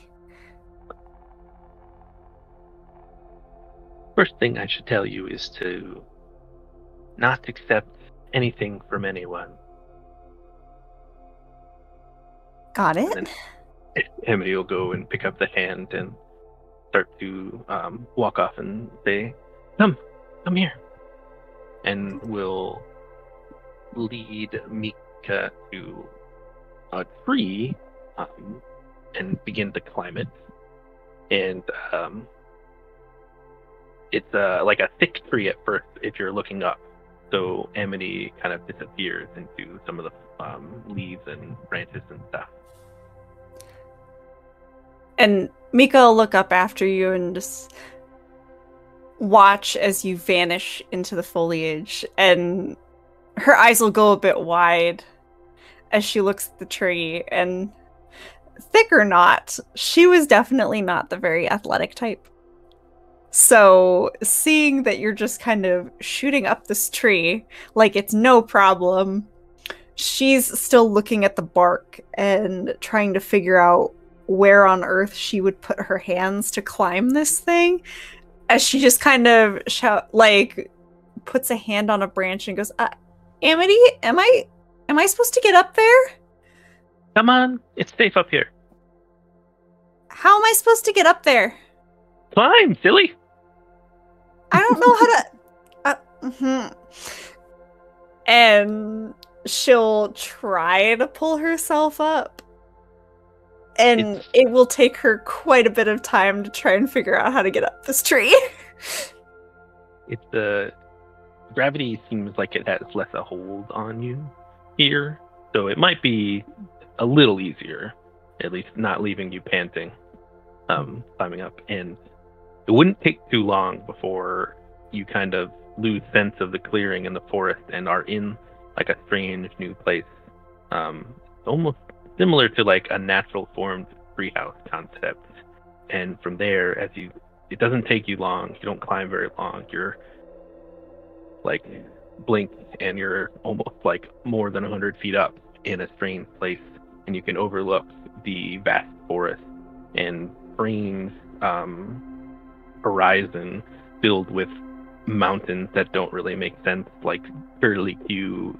First thing I should tell you is to not accept anything from anyone. Got it. And then Amity will go and pick up the hand and start to walk off and say, come here. And will lead Mika to a tree and begin to climb it. And it's like a thick tree at first if you're looking up. So Amity kind of disappears into some of the leaves and branches and stuff. And Mika will look up after you and just watch as you vanish into the foliage. And her eyes will go a bit wide as she looks at the tree. And thick or not, she was definitely not the very athletic type. So seeing that you're just kind of shooting up this tree like it's no problem, she's still looking at the bark and trying to figure out where on earth she would put her hands to climb this thing, as she just kind of puts a hand on a branch and goes, Amity, am I supposed to get up there? Come on, it's safe up here. How am I supposed to get up there? Climb, silly. I don't know how to... And she'll try to pull herself up. And it will take her quite a bit of time to try and figure out how to get up this tree. Gravity seems like it has less a hold on you here. So it might be a little easier, at least not leaving you panting, climbing up. And it wouldn't take too long before you kind of lose sense of the clearing in the forest and are in like a strange new place. Almost similar to like a natural formed treehouse concept. And from there, it doesn't take you long. You don't climb very long. You're like blink and you're almost like more than 100 feet up in a strange place, and you can overlook the vast forest and strange horizon filled with mountains that don't really make sense, like curlicue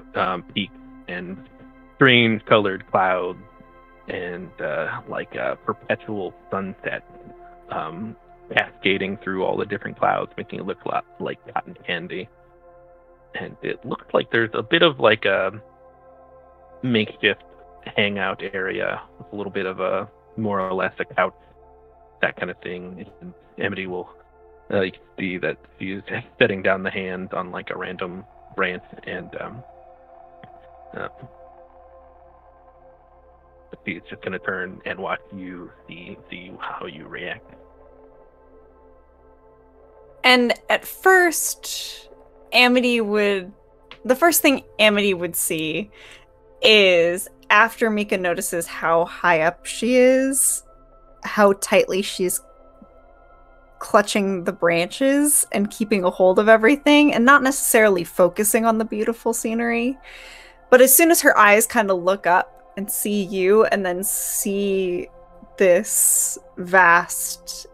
peaks and strange colored clouds and like a perpetual sunset cascading through all the different clouds, making it look a lot like cotton candy. And it looks like there's a bit of like a makeshift hangout area with a little bit of a more or less a couch, that kind of thing. And Amity will see that she's setting down the hand on like a random branch, and she's just going to turn and watch you see how you react. And at first, the first thing Amity would see is, after Mika notices how high up she is, how tightly she's clutching the branches and keeping a hold of everything and not necessarily focusing on the beautiful scenery. But as soon as her eyes kind of look up and see you and then see this vast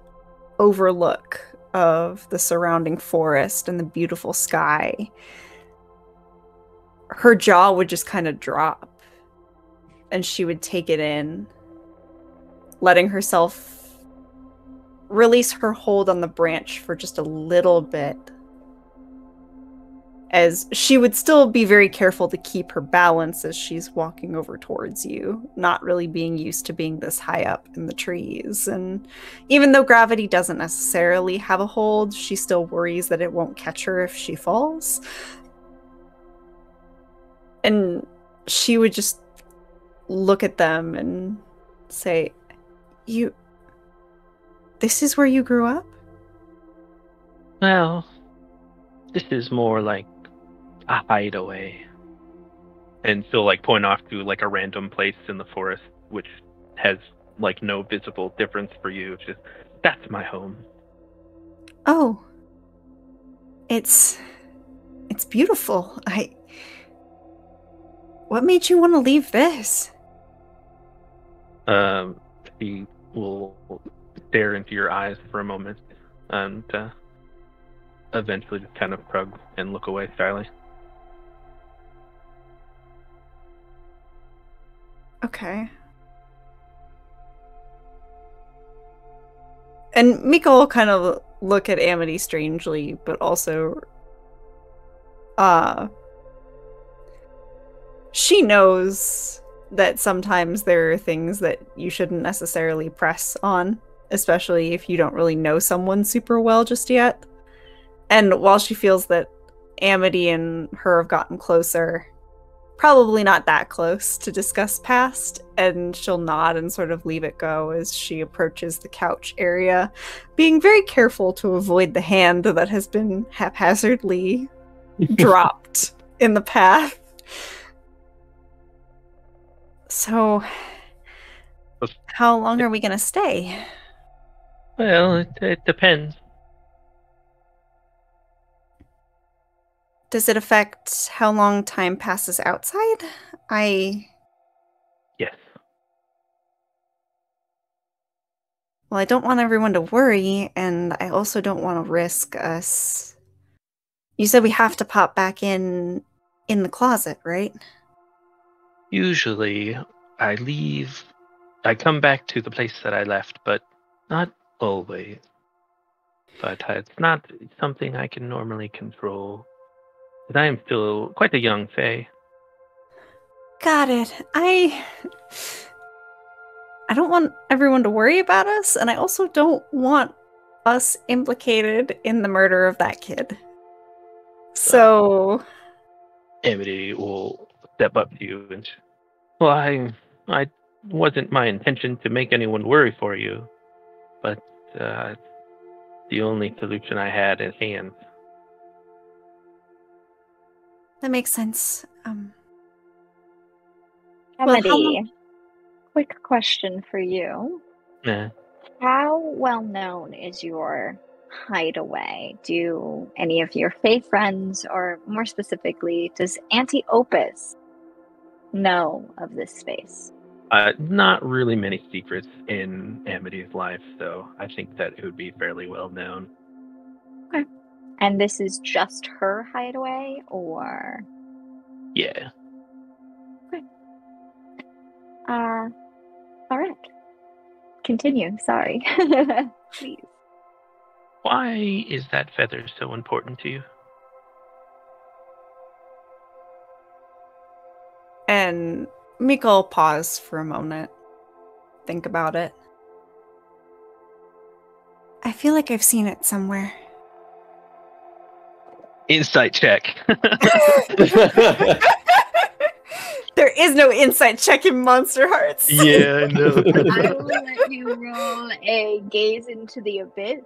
overlook of the surrounding forest and the beautiful sky, her jaw would just kind of drop and she would take it in, letting herself release her hold on the branch for just a little bit, as she would still be very careful to keep her balance as she's walking over towards you, not really being used to being this high up in the trees. And even though gravity doesn't necessarily have a hold, she still worries that it won't catch her if she falls. And she would just look at them and say, this is where you grew up? Well, this is more like a hideaway. And she'll like point off to like a random place in the forest, which has like no visible difference for you. It's just, that's my home. Oh. It's beautiful. What made you want to leave this? She will stare into your eyes for a moment and eventually just kind of shrug and look away shyly. Okay. And Mika will kind of look at Amity strangely, but also she knows that sometimes there are things that you shouldn't necessarily press on, especially if you don't really know someone super well just yet. And while she feels that Amity and her have gotten closer, probably not that close to discuss past, and she'll nod and sort of leave it go as she approaches the couch area, being very careful to avoid the hand that has been haphazardly dropped in the path. So, how long are we going to stay? Well, it depends. Does it affect how long time passes outside? Yes. Well, I don't want everyone to worry, and I also don't want to risk us. You said we have to pop back in the closet, right? Usually, I come back to the place that I left, but not always. But it's not something I can normally control. But I am still quite a young Fae. Got it. I don't want everyone to worry about us, and I also don't want us implicated in the murder of that kid. So... Amity will step up to you and well, I wasn't my intention to make anyone worry for you, but the only solution I had at hand. That makes sense. Amity, quick question for you. Yeah. How well known is your hideaway? Do any of your Fae friends, or more specifically, does Aunty Opus know of this space? Not really many secrets in Amity's life, so I think that it would be fairly well known. Okay. And this is just her hideaway, or? Yeah. Okay. All right. Continue. Sorry. Please. Why is that feather so important to you? And Mika will pause for a moment. Think about it. I feel like I've seen it somewhere. Insight check. There is no insight check in Monster Hearts. Yeah, I know. I will let you roll a gaze into the abyss.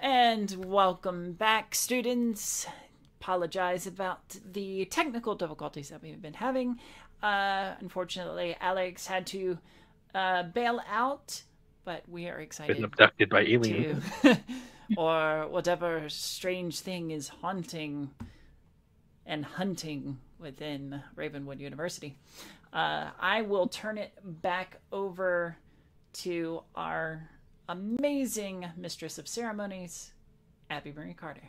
And welcome back, students. Apologize about the technical difficulties that we've been having. Unfortunately, Alex had to bail out, but we are excited. Been abducted by aliens. Or whatever strange thing is haunting and hunting within Ravenwood University. I will turn it back over to our amazing Mistress of Ceremonies, Abby Marie Carter.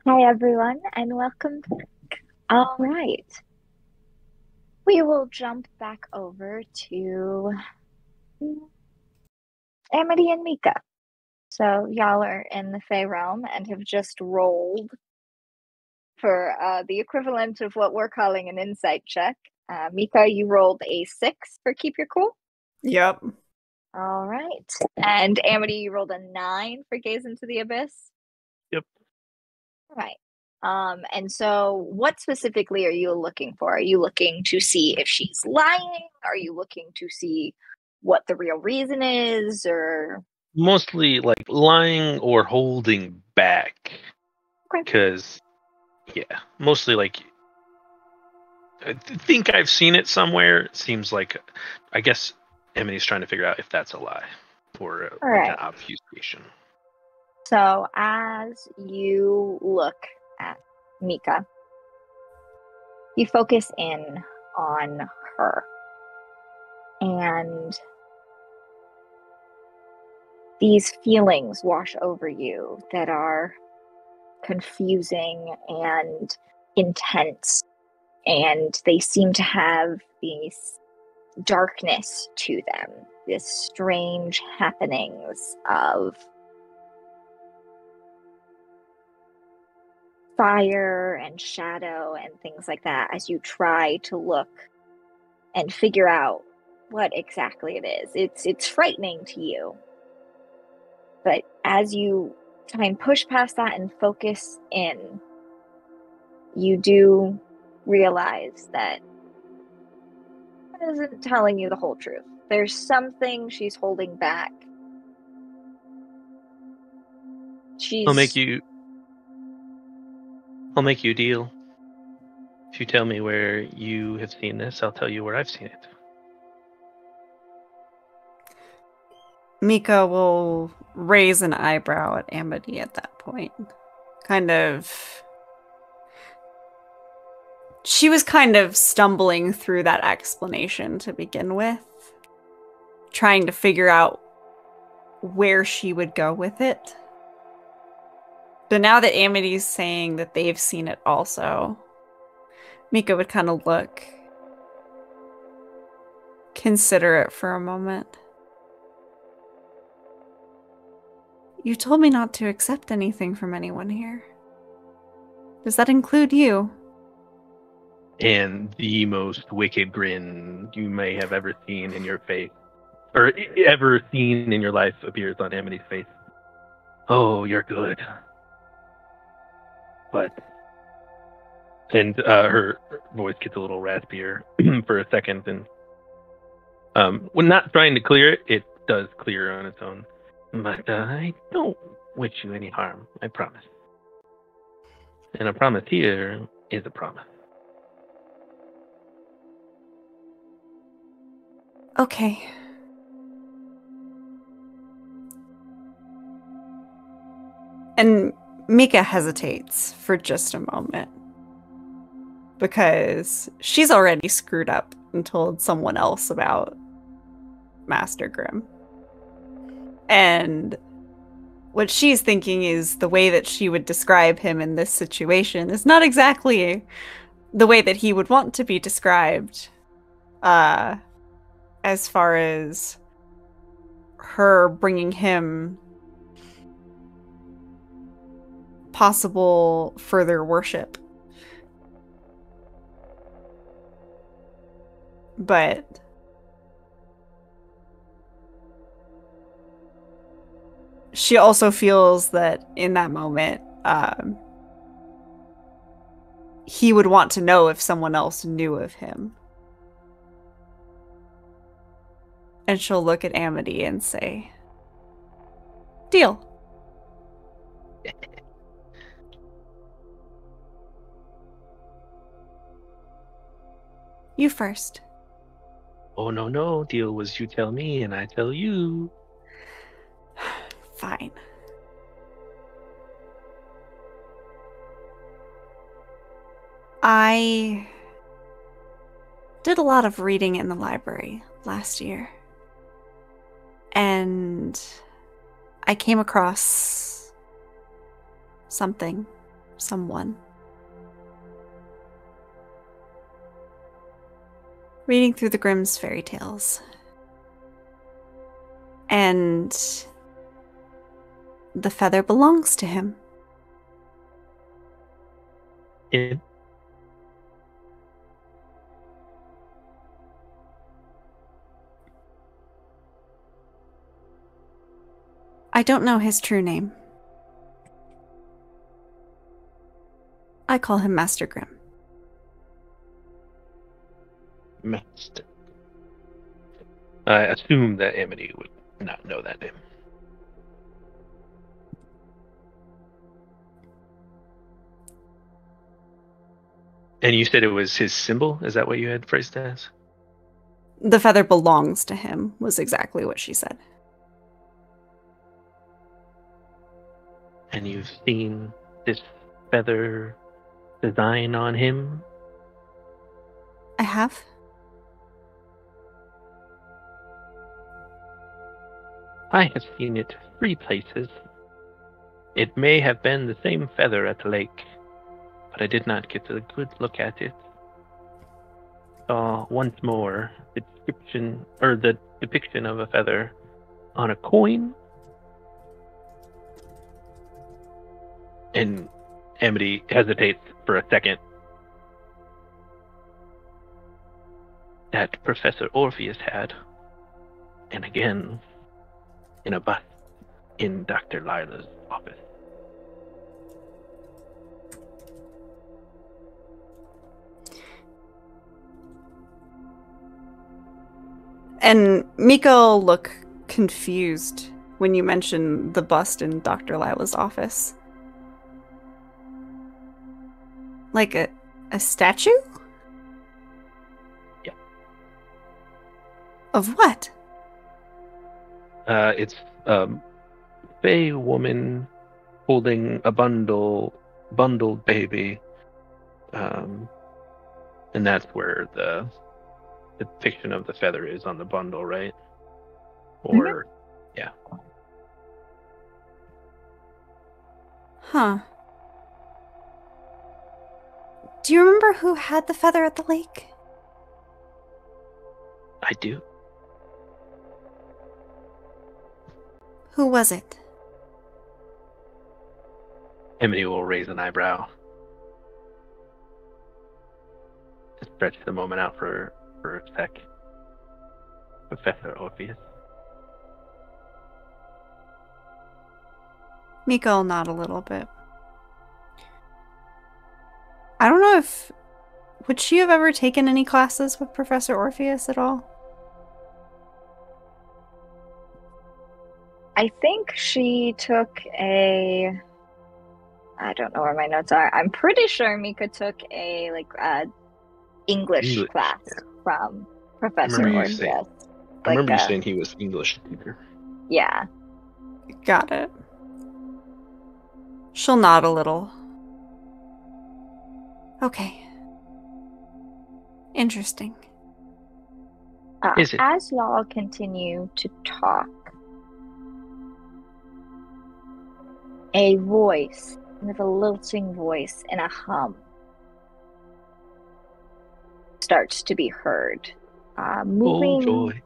Hi, everyone, and welcome back. All right. We will jump back over to Amity and Mika. So y'all are in the Fae realm and have just rolled for the equivalent of what we're calling an insight check. Mika, you rolled a 6 for Keep Your Cool. Yep. All right. And Amity, you rolled a 9 for Gaze into the Abyss. Yep. All right. And so what specifically are you looking for? Are you looking to see if she's lying? Are you looking to see what the real reason is? Or Mostly like lying or holding back. okay. Because, yeah, mostly like, I think I've seen it somewhere. It seems like, I guess Emily's trying to figure out if that's a lie or All right. an obfuscation. So as you look at Mika, you focus in on her. And these feelings wash over you that are confusing and intense. And they seem to have these darkness to them, this strange happenings of fire and shadow and things like that as you try to look and figure out what exactly it is. It's frightening to you. But as you try and push past that and focus in, you do realize that it isn't telling you the whole truth. There's something she's holding back. I'll make you a deal. If you tell me where you have seen this, I'll tell you where I've seen it. Mika will raise an eyebrow at Amity at that point. She was kind of stumbling through that explanation to begin with, trying to figure out where she would go with it. But now that Amity's saying that they've seen it also, Mika would kind of look, consider it for a moment. You told me not to accept anything from anyone here. Does that include you? And the most wicked grin you may have ever seen in your face, or ever seen in your life, appears on Amity's face. Oh, you're good. But... And her voice gets a little raspier for a second, and when not trying to clear it, it does clear on its own. But I don't wish you any harm, I promise. And a promise here is a promise. Okay. And Mika hesitates for just a moment. Because she's already screwed up and told someone else about Master Grimm. And what she's thinking is the way that she would describe him in this situation is not exactly the way that he would want to be described. As far as her bringing him possible further worship. But she also feels that in that moment, he would want to know if someone else knew of him. And she'll look at Amity and say, "Deal." You first. Oh, no. Deal was you tell me and I tell you. Fine. I did a lot of reading in the library last year. And I came across someone. Reading through the Grimm's fairy tales. And the feather belongs to him. Yeah. I don't know his true name. I call him Master Grimm. Master. I assume that Amity would not know that name. And you said it was his symbol? Is that what you had phrased as? The feather belongs to him, was exactly what she said. And you've seen this feather design on him? I have. I have seen it 3 places. It may have been the same feather at the lake, but I did not get a good look at it. Saw once more the depiction of a feather on a coin. And Amity hesitates for a second. That Professor Orpheus had. And again, in a bust in Dr. Lila's office. And Mika will look confused when you mention the bust in Dr. Lila's office. Like a statue? Yeah. Of what? It's a Fae woman holding a bundled baby. And that's where the depiction of the feather is on the bundle, right? Or, yeah. Huh. Do you remember who had the feather at the lake? I do. Who was it? Amity will raise an eyebrow. To stretch the moment out for a sec. Professor Orpheus. Mika will nod a little bit. I don't know if... Would she have ever taken any classes with Professor Orpheus at all? I think she took a... I don't know where my notes are. I'm pretty sure Mika took a English class from Professor Orpheus. I remember you saying he was English teacher. Yeah. Got it. She'll nod a little. Okay. Interesting. Is it? As y'all continue to talk, a voice, with a lilting voice and a hum, starts to be heard. Moving, Oh, joy.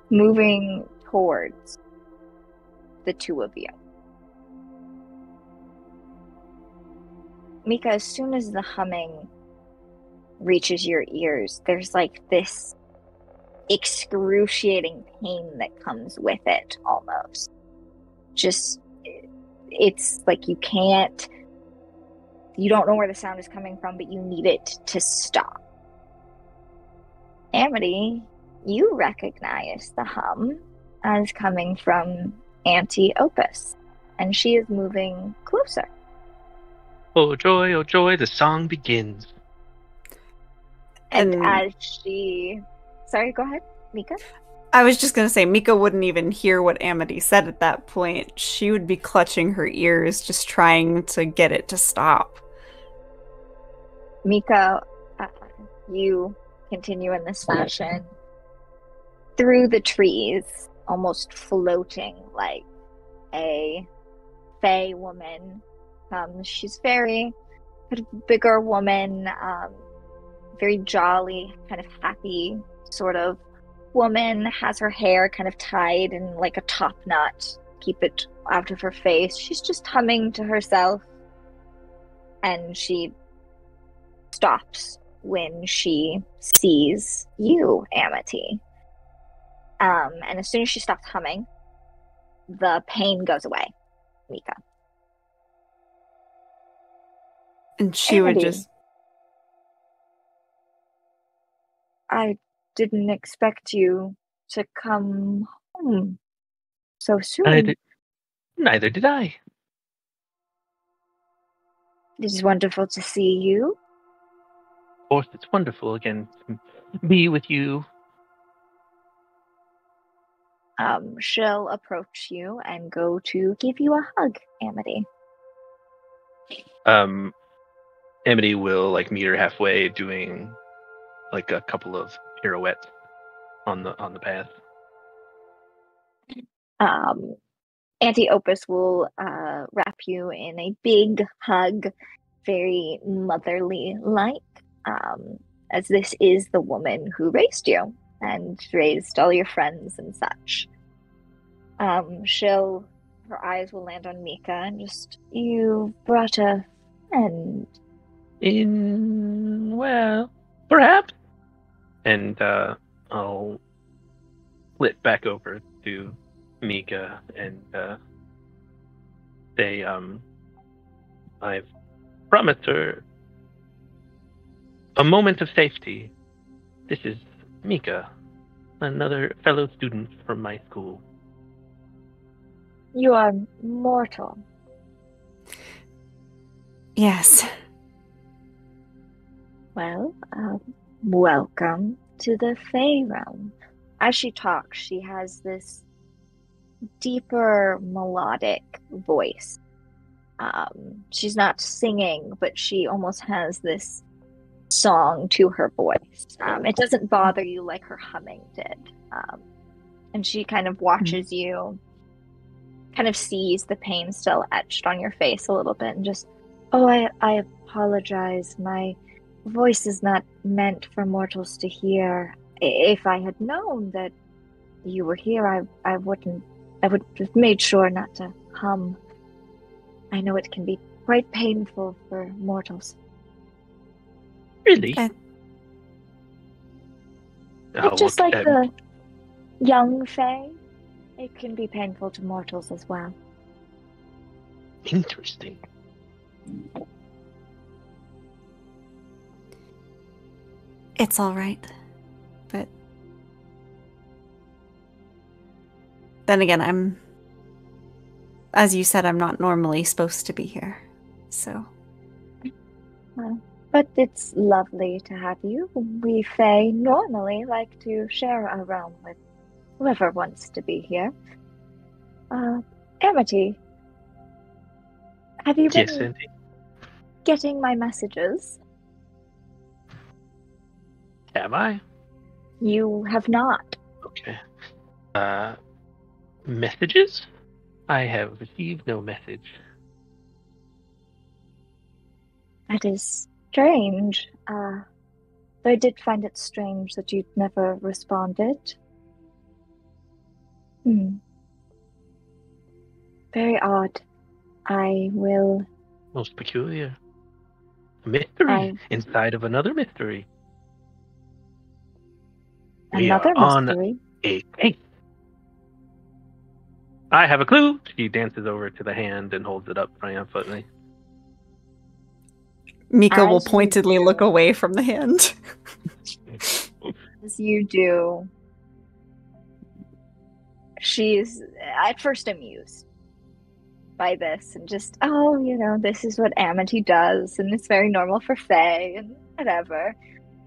moving towards the two of you. Mika, as soon as the humming reaches your ears, there's like this excruciating pain that comes with it almost. Just, it's like you don't know where the sound is coming from, but you need it to stop. Amity, you recognize the hum as coming from Aunty Opus, and she is moving closer. Oh joy, the song begins. And And- as she... Sorry, go ahead, Mika. I was just gonna say, Mika wouldn't even hear what Amity said at that point. She would be clutching her ears, just trying to get it to stop. Mika, you continue in this fashion through the trees, almost floating like a Fae woman. She's very kind of bigger woman, very jolly, kind of happy sort of woman, has her hair kind of tied in like a top knot, keep it out of her face. She's just humming to herself, and she stops when she sees you, Amity. And as soon as she stops humming, the pain goes away, Mika. And she would Amity. just... I didn't expect you to come home so soon. Neither did I. It is wonderful to see you. Of course, it's wonderful again to be with you. She'll approach you and go to give you a hug, Amity. Amity will like meet her halfway, doing like a couple of pirouettes on the path. Aunty Opus will wrap you in a big hug, very motherly like, as this is the woman who raised you and raised all your friends and such. Her eyes will land on Mika and just, you brought a friend. Well, perhaps. And I'll flip back over to Mika and say, I've promised her a moment of safety. This is Mika, another fellow student from my school. You are mortal. Yes. Well, welcome to the Fae realm. As she talks, she has this deeper melodic voice. She's not singing, but she almost has this song to her voice. It doesn't bother you like her humming did. And she kind of watches you, kind of sees the pain still etched on your face a little bit, and just, I apologize. My voice is not meant for mortals to hear. If I had known that you were here, I would have made sure not to hum. I know it can be quite painful for mortals. Really? Okay. I'll It's just look like at- the young Fae. It can be painful to mortals as well. Interesting. It's all right. But then again, as you said, I'm not normally supposed to be here. So, But it's lovely to have you. We Fae normally like to share a realm with whoever wants to be here. Amity, have you Yes, been indeed. getting my messages? Have I? You have not. Okay. Messages? I have received no message. That is strange. Though I did find it strange that you'd never responded. Very odd. I will... Most peculiar. A mystery inside of another mystery. We Another are mystery. on a case. I have a clue. She dances over to the hand and holds it up triumphantly. Mika will As you pointedly do. look away from the hand. As you do, she's at first amused by this and just, this is what Amity does, and it's very normal for Fae and whatever.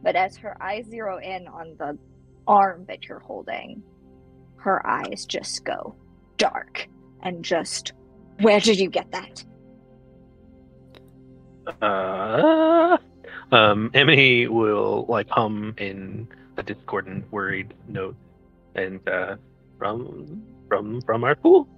but as her eyes zero in on the arm that you're holding, her eyes just go dark and just, where did you get that? Amity will like hum in a discordant, worried note, and from our school.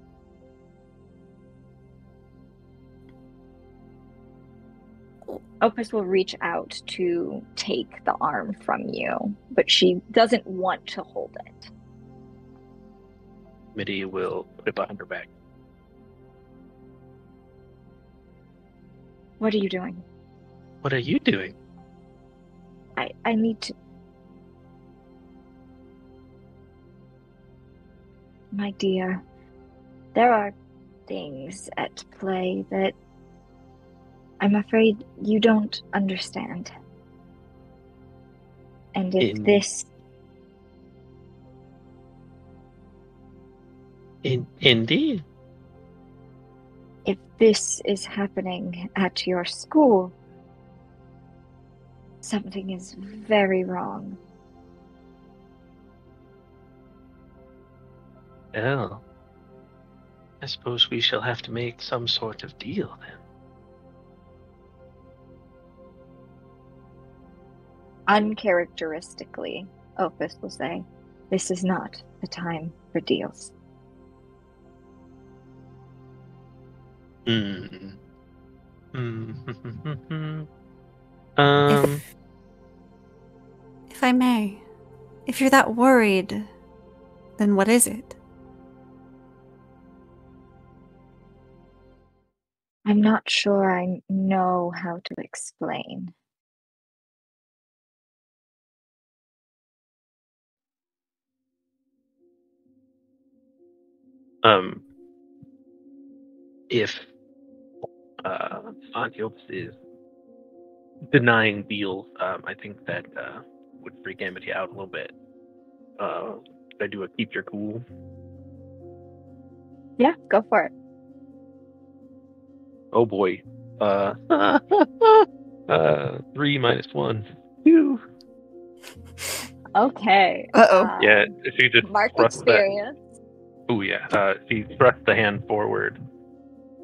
Opus will reach out to take the arm from you, but she doesn't want to hold it. Amity will put it behind her back. What are you doing? What are you doing? I need to... My dear, there are things at play that I'm afraid you don't understand. And if this... Indeed. If this is happening at your school, something is very wrong. Well, I suppose we shall have to make some sort of deal then. Uncharacteristically, Opus will say, this is not the time for deals. If I may, if you're that worried, then what is it? I'm not sure I know how to explain. If Aunty Opus is denying deals, I think that would freak Amity out a little bit. Should I do a keep your cool? Yeah, go for it. Oh boy. 3 minus 1. 2. Okay. Uh-oh. Yeah, she just Mark thrusts experience. Oh yeah. She thrusts the hand forward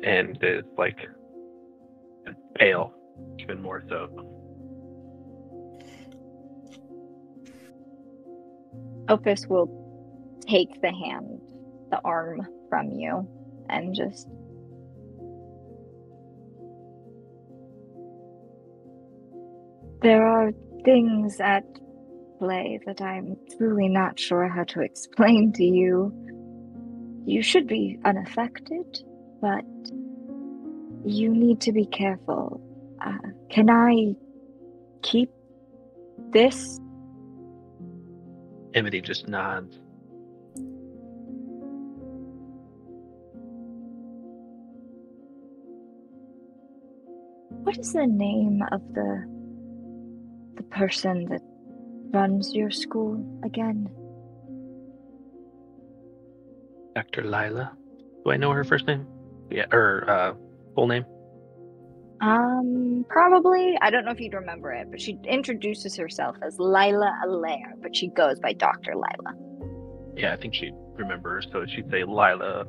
and is like pale, even more so. Opus will take the hand, the arm from you, and just... There are things at play that I'm truly not sure how to explain to you. You should be unaffected, but you need to be careful. Can I keep this? Amity just nods. What is the name of the person that runs your school again? Dr. Lila. Do I know her first name? Yeah, or full name? Probably. I don't know if you'd remember it, but she introduces herself as Lila Allaire, but she goes by Dr. Lila. Yeah, I think she'd remember, so she'd say Lila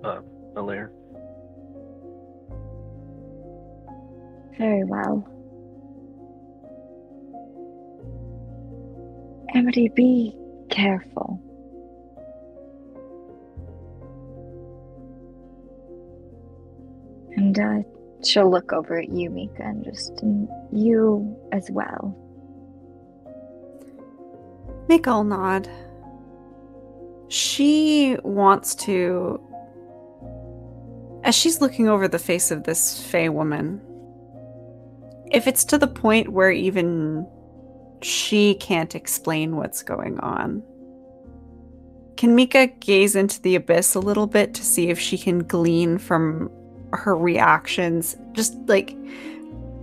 Allaire. Very well. Amity, be careful. And she'll look over at you, Mika, and and you as well. Mika will nod. She wants to... As she's looking over the face of this Fae woman, if it's to the point where even she can't explain what's going on, can Mika gaze into the abyss a little bit to see if she can glean from her reactions? Just like,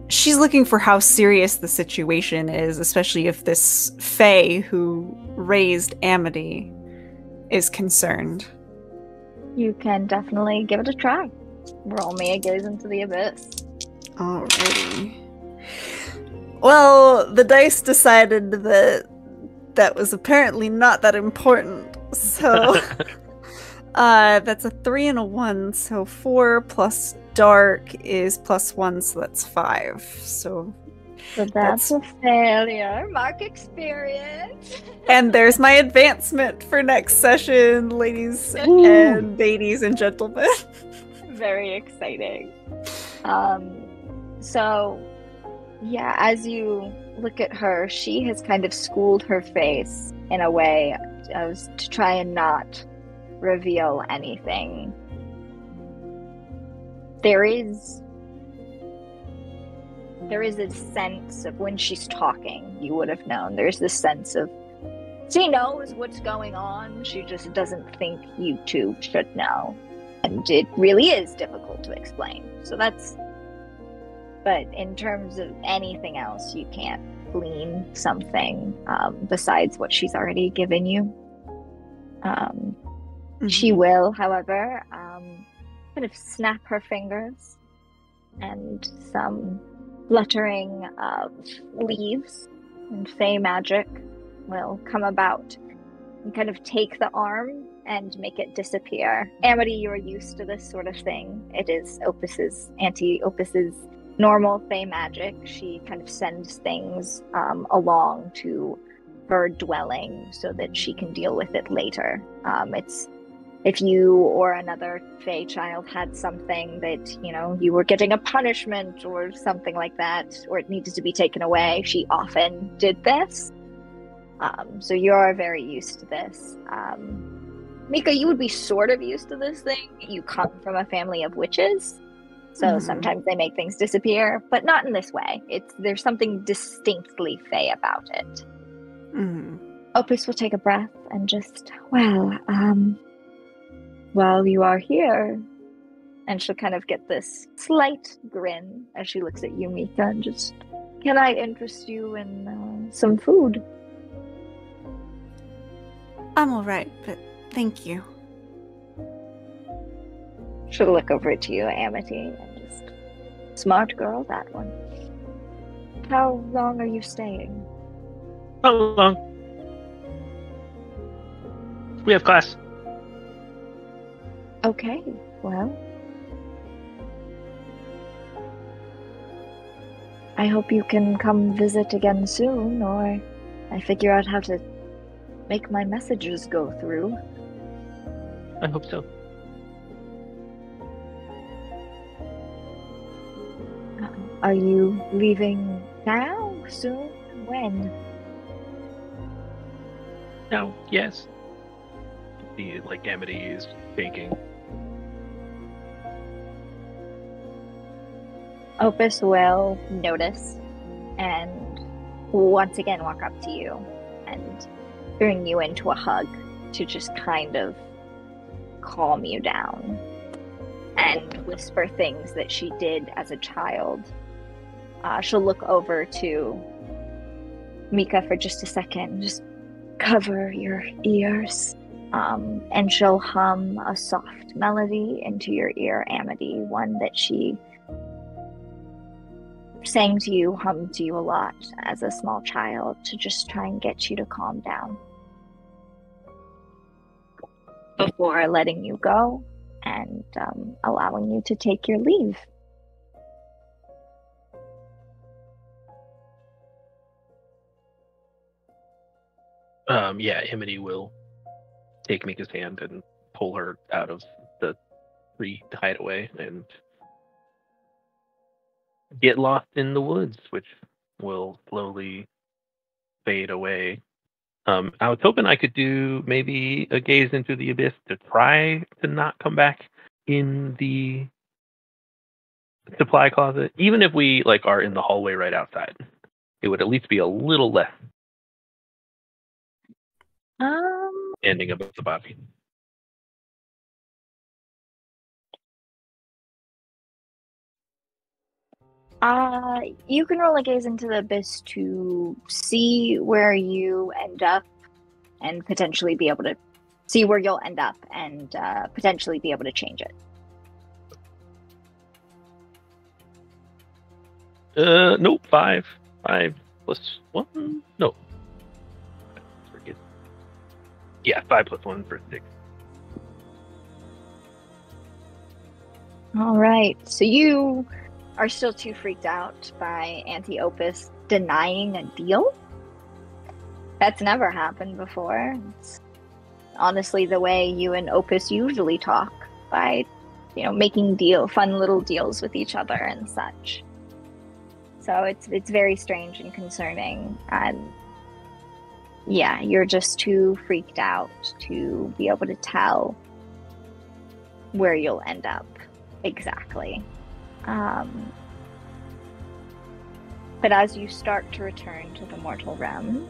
she's looking for how serious the situation is, especially if this Fae who raised Amity is concerned. You can definitely give it a try. Roll me a gaze into the abyss. Alrighty. Well, the dice decided that that was apparently not that important. So that's a 3 and a 1. So 4 plus dark is +1, so that's 5. So that's a failure. Mark experience. And there's my advancement for next session, ladies and ladies and gentlemen. Very exciting. So, yeah, as you look at her, she has kind of schooled her face in a way as to try and not reveal anything. There is a sense of when she's talking, you would have known. There's this sense of she knows what's going on. She just doesn't think you two should know. And it really is difficult to explain. So but in terms of anything else, you can't glean something besides what she's already given you. She will, however, kind of snap her fingers, and some fluttering of leaves and Fae magic will come about and kind of take the arm and make it disappear. Amity, you are used to this sort of thing. It is Aunty Opus's normal Fae magic. She kind of sends things along to her dwelling so that she can deal with it later. It's if you or another Fae child had something that, you were getting a punishment or something like that, or it needed to be taken away, she often did this. So you're very used to this. Mika, you would be sort of used to this thing. You come from a family of witches, so sometimes they make things disappear, but not in this way. There's something distinctly Fae about it. Opus will take a breath and just, while you are here, and she'll kind of get this slight grin as she looks at you, Mika, and just, can I interest you in some food? I'm alright, but thank you. She'll look over to you, Amity, and just, smart girl, that one. How long are you staying? How long? We have class. Okay, well. I hope you can come visit again soon, or I figure out how to make my messages go through. I hope so. Are you leaving now? Soon? When? No, yes. Amity is thinking. Opus will notice and once again walk up to you and bring you into a hug to just kind of calm you down and whisper things that she did as a child. She'll look over to Mika for just a second, just cover your ears, and she'll hum a soft melody into your ear, Amity, one that she sang to you, hummed to you a lot as a small child to just try and get you to calm down before letting you go and allowing you to take your leave. Amity will take Mika's hand and pull her out of the tree hideaway and get lost in the woods, which will slowly fade away. I was hoping I could do maybe a gaze into the abyss to try to not come back in the supply closet. Even if we are in the hallway right outside, it would at least be a little less ending above the body. You can roll a gaze into the abyss to see where you end up and potentially be able to see where you'll end up and potentially be able to change it. Nope, 5. 5 plus 1? No. Forget. Yeah, 5 plus 1 for 6. All right. So you are still too freaked out by Aunty Opus denying a deal? That's never happened before. It's honestly the way you and Opus usually talk, by, making fun little deals with each other and such. So it's very strange and concerning, and yeah, you're just too freaked out to be able to tell where you'll end up exactly. But as you start to return to the mortal realm,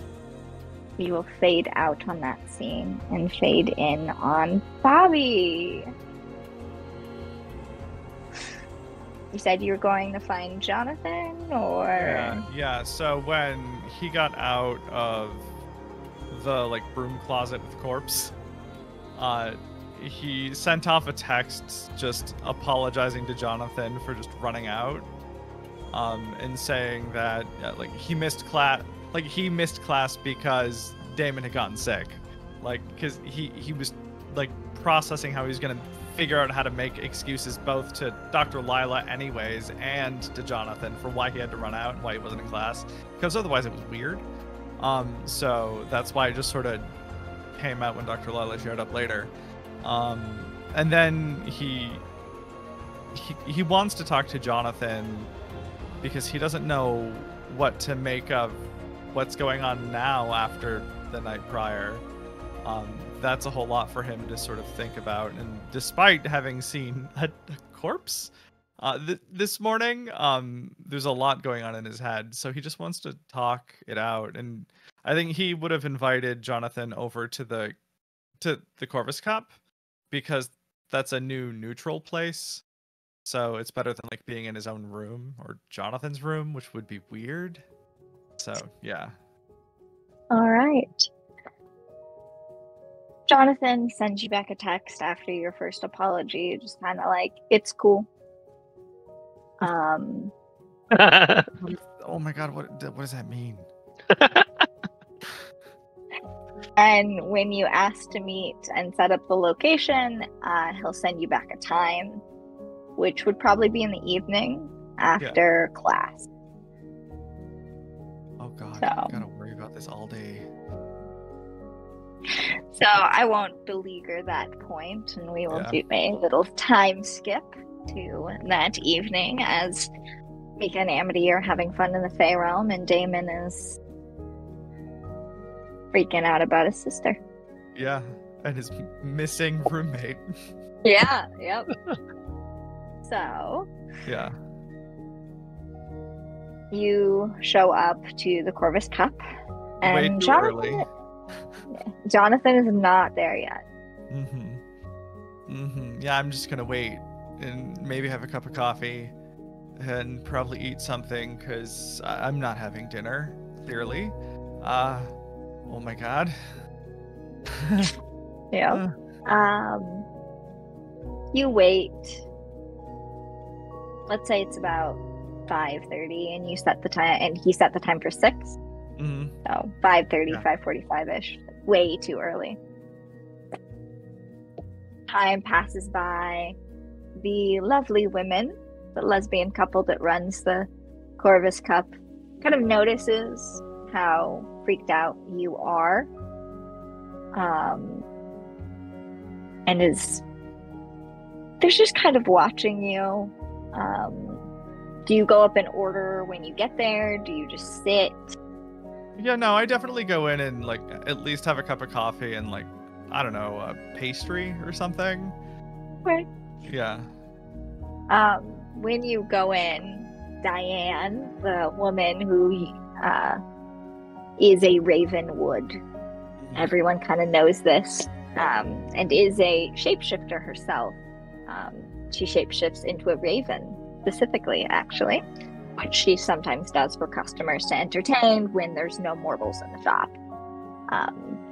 you will fade out on that scene and fade in on Bobby. You said you were going to find Jonathan, or? Yeah. So when he got out of the broom closet with corpse, he sent off a text just apologizing to Jonathan for just running out, and saying that he missed class. He missed class because Damon had gotten sick. Because he was processing how he was gonna figure out how to make excuses both to Dr. Lila anyways and to Jonathan for why he had to run out and why he wasn't in class, because otherwise it was weird. So that's why it just sort of came out when Dr. Lila showed up later. And then he wants to talk to Jonathan because he doesn't know what to make of what's going on now after the night prior. That's a whole lot for him to sort of think about, and despite having seen a corpse this morning, there's a lot going on in his head, so he just wants to talk it out. And I think he would have invited Jonathan over to the Corvus Cup because that's a new neutral place, so it's better than being in his own room or Jonathan's room, which would be weird. So yeah. All right. Jonathan sends you back a text after your first apology, just kind of it's cool. Oh my god, what does that mean? And when you ask to meet and set up the location, he'll send you back a time, which would probably be in the evening after class. Oh god, I gotta worry about this all day. So I won't beleaguer that point, and we will do a little time skip to that evening as Mika and Amity are having fun in the Fae realm, and Damon is freaking out about his sister. Yeah, and his missing roommate. Yeah, yep. So yeah, you show up to the Corvus Cup, and way too early. Jonathan is not there yet. Yeah, I'm just gonna wait and maybe have a cup of coffee and probably eat something because I'm not having dinner, clearly. Oh my god. Yeah. You wait. Let's say it's about 5:30, and you set the time, and he set the time for 6. So 5:30, 5:45-ish. Way too early. Time passes by. The lovely women, the lesbian couple that runs the Corvus Cup, kind of notices how freaked out you are, and they're just kind of watching you. Do you go up in order when you get there? Do you just sit? Yeah, no, I definitely go in and at least have a cup of coffee and I don't know, a pastry or something. Okay. Yeah. When you go in, Diane, the woman who is a Ravenwood, everyone kind of knows this, and is a shapeshifter herself. She shapeshifts into a raven, specifically, actually, which she sometimes does for customers to entertain when there's no mortals in the shop.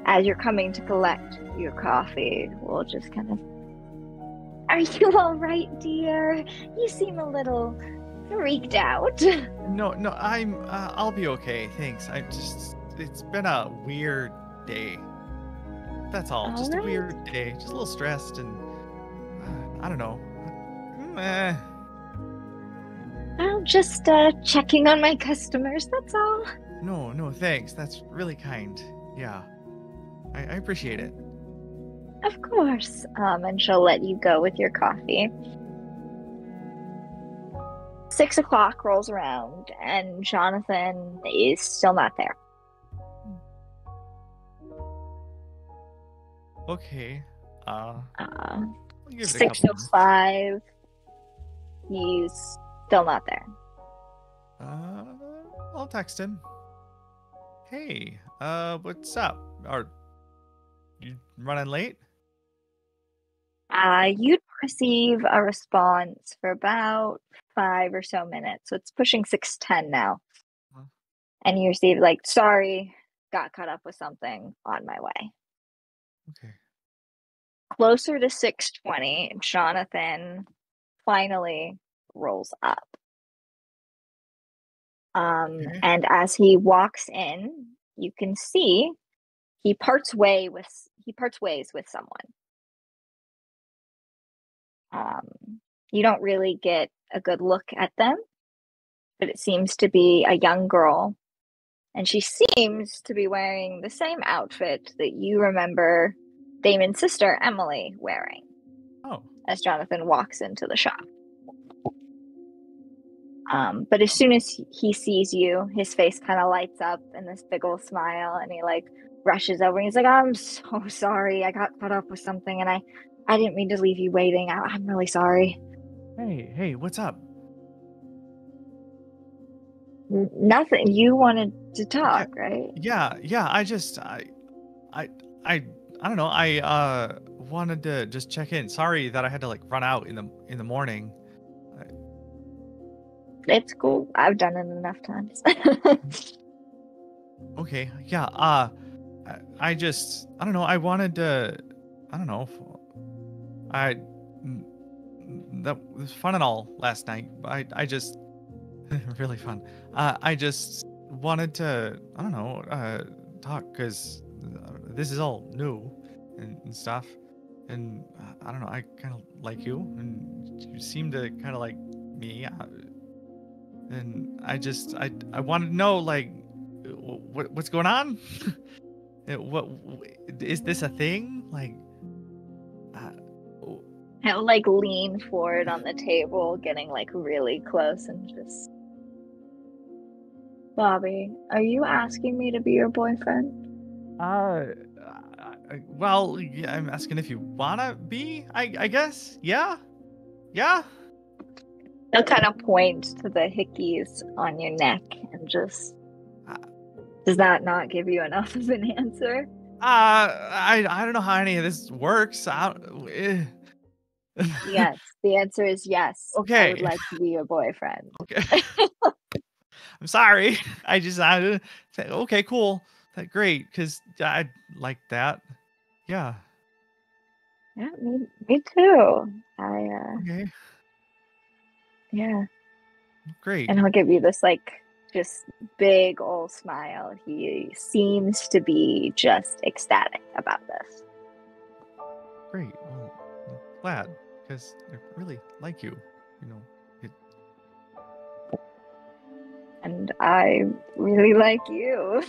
As you're coming to collect your coffee, we'll just kind of, "Are you all right, dear? You seem a little freaked out. No, I'll be okay. Thanks. It's been a weird day. That's all. Just a weird day. Just a little stressed and I don't know. I'm just checking on my customers, that's all. No, thanks. That's really kind. Yeah. I appreciate it. Of course. And she'll let you go with your coffee. 6 o'clock rolls around, and Jonathan is still not there. Okay. I'll give it a couple minutes. 6:05. He's still not there. I'll text him. Hey, what's up? Are you running late? You'd receive a response for about 5 or so minutes. So it's pushing 6:10 now. Huh? And you receive like, sorry, got caught up with something, on my way. Okay. Closer to 6:20, Jonathan finally rolls up. Okay. And as he walks in, you can see he parts ways with someone. You don't really get a good look at them, but it seems to be a young girl, and she seems to be wearing the same outfit that you remember Damon's sister Emily wearing. Oh. As Jonathan walks into the shop. But as soon as he sees you, his face kind of lights up in this big old smile, and he like rushes over and he's like, I'm so sorry, I got caught up with something and I didn't mean to leave you waiting. I'm really sorry. Hey, what's up? Nothing. You wanted to talk, right? Yeah. I don't know. I wanted to just check in. Sorry that I had to like run out in the morning. It's cool. I've done it enough times. Okay. Yeah. I don't know. I wanted to. I don't know. That was fun and all last night. I just really fun. I just wanted to. I don't know. Talk because this is all new and stuff. And I don't know. I kind of like you, and you seem to kind of like me. And I wanted to know like what's going on. What is this a thing? Like, He'll like lean forward on the table, getting like really close, and just, Bobby, are you asking me to be your boyfriend? Well, yeah, I'm asking if you wanna be. I guess. Yeah. He'll kind of point to the hickeys on your neck and just. Does that not give you enough of an answer? I don't know how any of this works. Yes, the answer is yes. Okay. I would like to be your boyfriend. Okay. I'm sorry. Okay, cool. Great, because I like that. Yeah. Yeah, me too. Okay. Yeah. Great. And he'll give you this like just big old smile. He seems to be just ecstatic about this. Great. Well, I'm glad because I really like you. You know. And I really like you.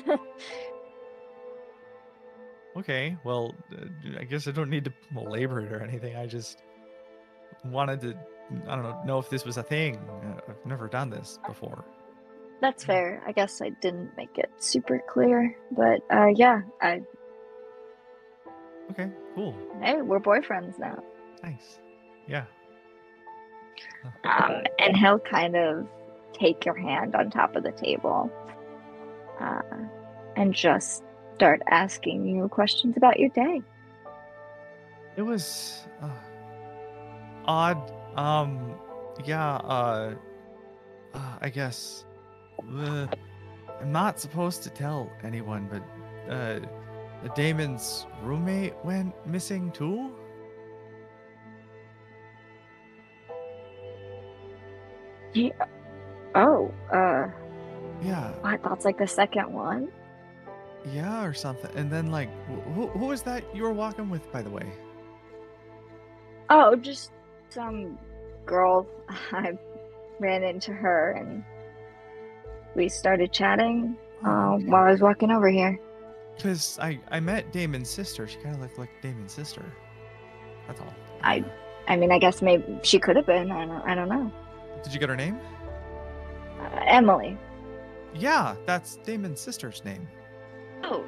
Okay. Well, I guess I don't need to belabor it or anything. I just wanted to. I don't know if this was a thing. I've never done this before. That's fair. I guess I didn't make it super clear, but yeah. Okay. Cool. Hey, we're boyfriends now. Nice. Yeah. And he'll kind of take your hand on top of the table and just start asking you questions about your day. It was odd. Yeah. I guess I'm not supposed to tell anyone, but Damon's roommate went missing too. Oh, Yeah. what? That's like the second one? Yeah, or something. And then, like, who was that you were walking with, by the way? Oh, just some girl. I ran into her and we started chatting while I was walking over here. Because I met Damon's sister. She kind of looked like Damon's sister. That's all. I mean, I guess maybe she could have been. I don't know. Did you get her name? Emily. Yeah, that's Damon's sister's name. Oh,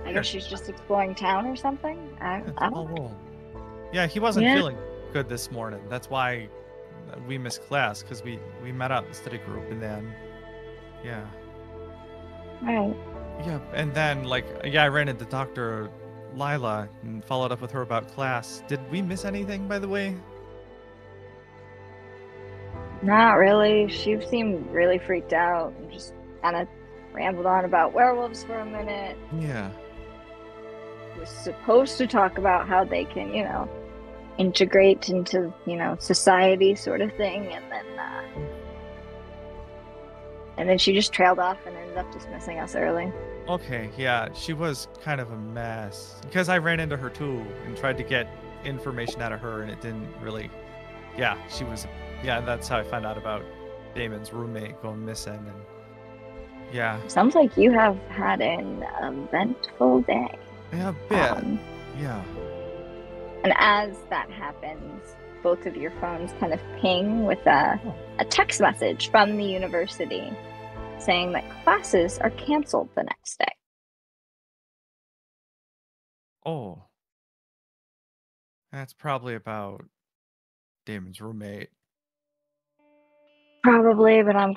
I here. guess she's just exploring town or something. I Yeah, don't small know. world. Yeah, he wasn't Yeah. feeling good this morning. That's why we missed class, because we met up in the study group, and then, yeah. Right. Yeah, and then, like, I ran into Dr. Lila and followed up with her about class. Did we miss anything, by the way? Not really. She seemed really freaked out and just kind of rambled on about werewolves for a minute. Yeah. Was supposed to talk about how they can, integrate into, society sort of thing, and then she just trailed off and ended up dismissing us early. Okay, yeah, she was kind of a mess. Because I ran into her too and tried to get information out of her, and it didn't really. Yeah, she was. Yeah, that's how I found out about Damon's roommate going missing, and yeah. Sounds like you have had an eventful day. Yeah, a bit. Yeah. And as that happens, both of your phones kind of ping with a text message from the university saying that classes are canceled the next day. Oh. That's probably about Damon's roommate. Probably, but I'm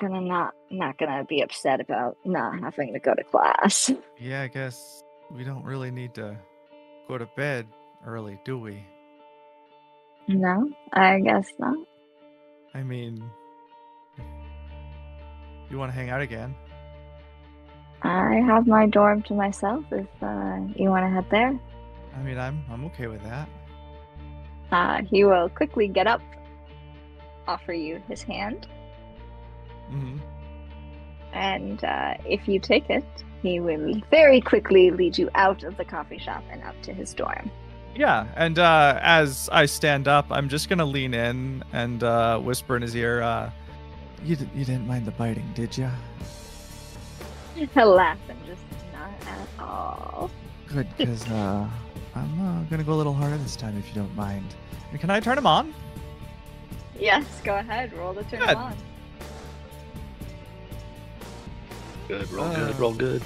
not gonna be upset about not having to go to class. Yeah, I guess we don't really need to go to bed early, do we? No, I guess not. I mean, you want to hang out again? I have my dorm to myself if you want to head there. I mean, I'm okay with that. He will quickly get up, offer you his hand, Mm-hmm. and if you take it, he will very quickly lead you out of the coffee shop and up to his dorm. Yeah, and as I stand up, I'm just gonna lean in and whisper in his ear, you didn't mind the biting, did ya? He'll laugh and just not at all. Good, because I'm gonna go a little harder this time if you don't mind. And can I turn him on? Yes, go ahead. Roll to turn Good. him on. Good, roll good, roll good.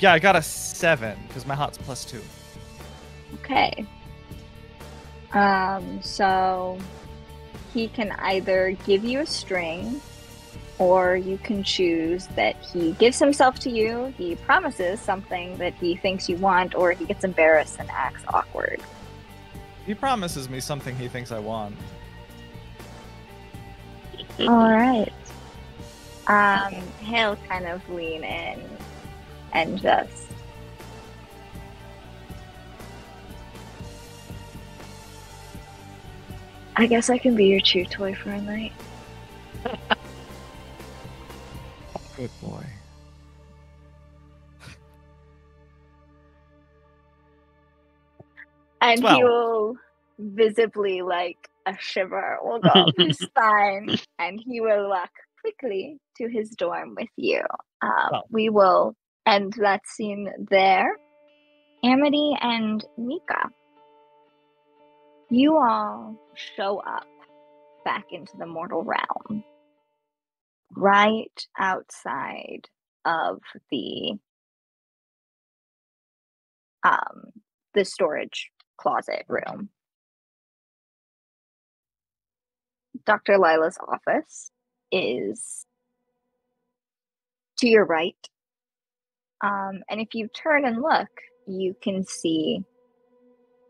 Yeah, I got a 7 because my hot's +2. Okay. So he can either give you a string, or you can choose that he gives himself to you, he promises something that he thinks you want, or he gets embarrassed and acts awkward. He promises me something he thinks I want. All right. He'll kind of lean in and just I guess I can be your chew toy for a night. Good boy. And 12. he will visibly, like, a shiver will go up his spine, and he will walk quickly to his dorm with you. We will end that scene there. Amity and Mika, you all show up back into the mortal realm, right outside of the storage closet room. Dr. Lila's office is to your right. And if you turn and look, you can see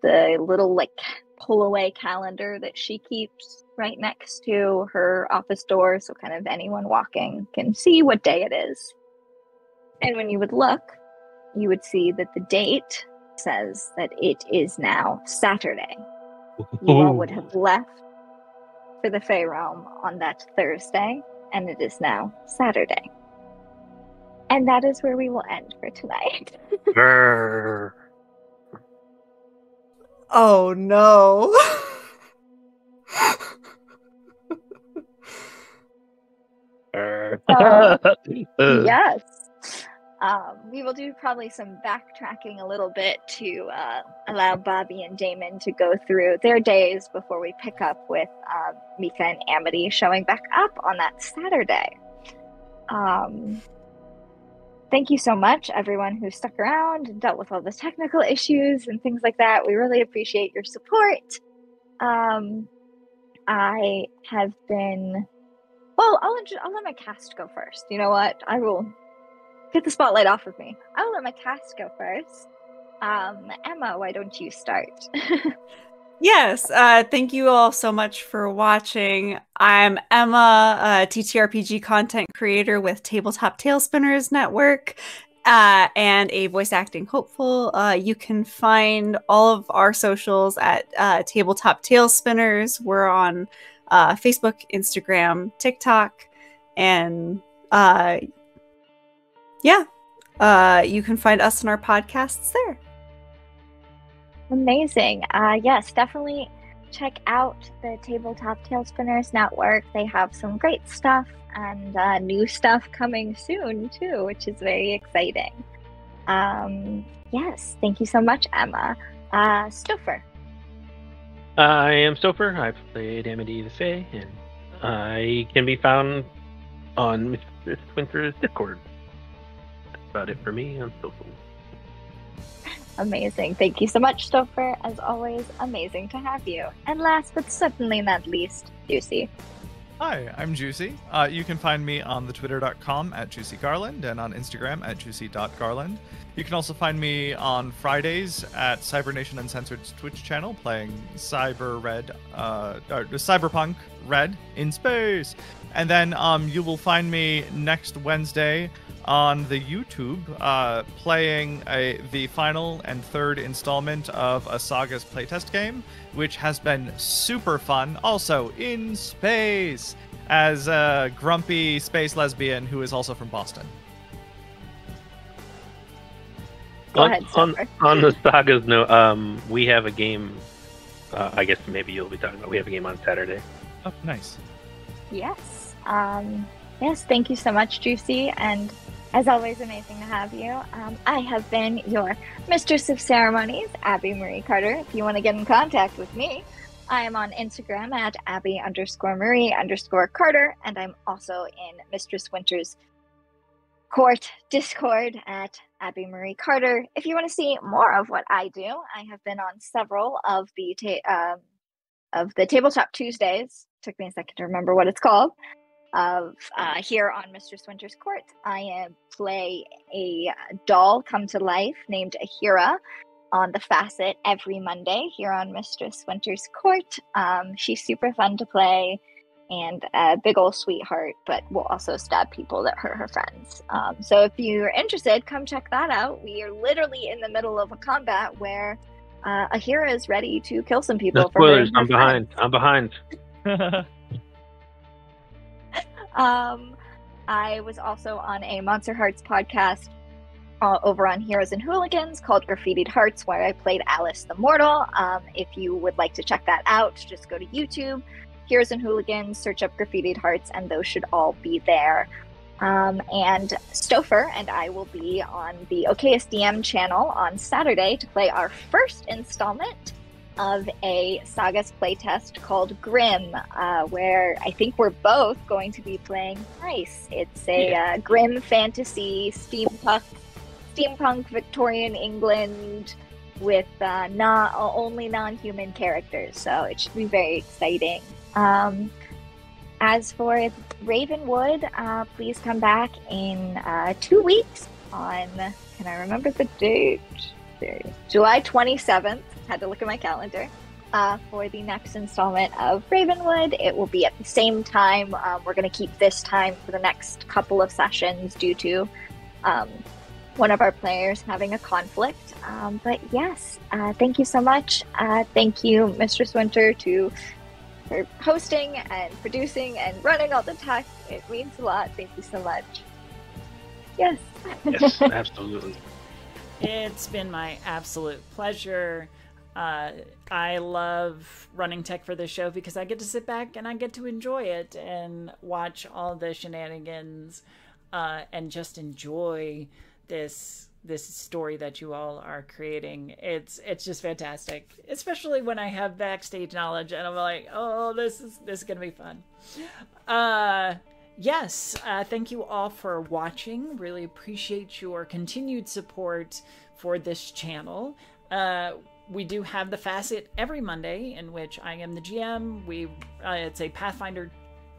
the little, like, pull-away calendar that she keeps right next to her office door, so kind of anyone walking can see what day it is. And when you would look, you would see that the date says that it is now Saturday, you all would have left for the Fae Realm on that Thursday, and it is now Saturday. And that is where we will end for tonight. Grr. Oh no. Yes. We will do probably some backtracking a little bit to allow Bobby and Damon to go through their days before we pick up with Mika and Amity showing back up on that Saturday. Thank you so much, everyone who stuck around and dealt with all the technical issues and things like that. We really appreciate your support. I have been... Well, I'll let my cast go first. You know what? I will get the spotlight off of me. I will let my cast go first. Emma, why don't you start? Yes, thank you all so much for watching. I'm Emma, a TTRPG content creator with Tabletop Tailspinners Network, and a voice acting hopeful. You can find all of our socials at Tabletop Tailspinners. We're on Facebook, Instagram, TikTok, and you can find us and our podcasts there. Amazing. Yes, definitely check out the Tabletop Tailspinners Network. They have some great stuff and new stuff coming soon too, which is very exciting. Yes, thank you so much, Emma. Stouffer. I am Stouffer. I've played Amity the Fae, and I can be found on Mr. Winter's Discord. That's about it for me on social. Amazing. Thank you so much, Stouffer. As always, amazing to have you. And last but certainly not least, Juicy. Hi, I'm Juicy. You can find me on the twitter.com at juicygarland and on Instagram at juicy.garland. You can also find me on Fridays at Cybernation Uncensored's Twitch channel playing Cyberpunk Red in space. And then you will find me next Wednesday on the YouTube playing the final and third installment of a Saga's playtest game, which has been super fun, also in space, as a grumpy space lesbian who is also from Boston. Go ahead, on the Saga's note, we have a game, I guess maybe you'll be talking about, we have a game on Saturday. Oh, nice. Yes. Yes, thank you so much, Juicy, and as always, amazing to have you. I have been your Mistress of Ceremonies, Abby Marie Carter. If you want to get in contact with me, I am on Instagram at Abby_Marie_Carter, and I'm also in Mistress Winter's Court Discord at Abby Marie Carter. If you want to see more of what I do, I have been on several of the Tabletop Tuesdays. Took me a second to remember what it's called. Here on Mistress Winter's Court, I play a doll come to life named Ahira on the Facet every Monday here on Mistress Winter's Court. She's super fun to play and a big old sweetheart, but will also stab people that hurt her friends. So if you're interested, come check that out. We are literally in the middle of a combat where Ahira is ready to kill some people. No spoilers, I'm behind. I was also on a Monster Hearts podcast over on Heroes and Hooligans called Graffitied Hearts, where I played Alice the Mortal. If you would like to check that out, just go to YouTube, Heroes and Hooligans, search up Graffitied Hearts, and those should all be there. And Stouffer and I will be on the OKSDM channel on Saturday to play our first installment of a Saga's playtest called Grimm, where I think we're both going to be playing Rice. It's a grim fantasy steampunk Victorian England with only non-human characters, so it should be very exciting. As for Ravenwood, please come back in 2 weeks on, can I remember the date? July 27th. Had to look at my calendar for the next installment of Ravenwood. It will be at the same time. We're going to keep this time for the next couple of sessions due to one of our players having a conflict. But yes, thank you so much. Thank you, Mistress Winter, for hosting and producing and running all the tech. It means a lot. Thank you so much. Yes. Yes, absolutely. It's been my absolute pleasure. I love running tech for this show because I get to sit back and I get to enjoy it and watch all the shenanigans and just enjoy this story that you all are creating. It's just fantastic, especially when I have backstage knowledge and I'm like, oh, this is gonna be fun. Yes, thank you all for watching. Really appreciate your continued support for this channel. We do have the Facet every Monday, in which I am the GM. It's a Pathfinder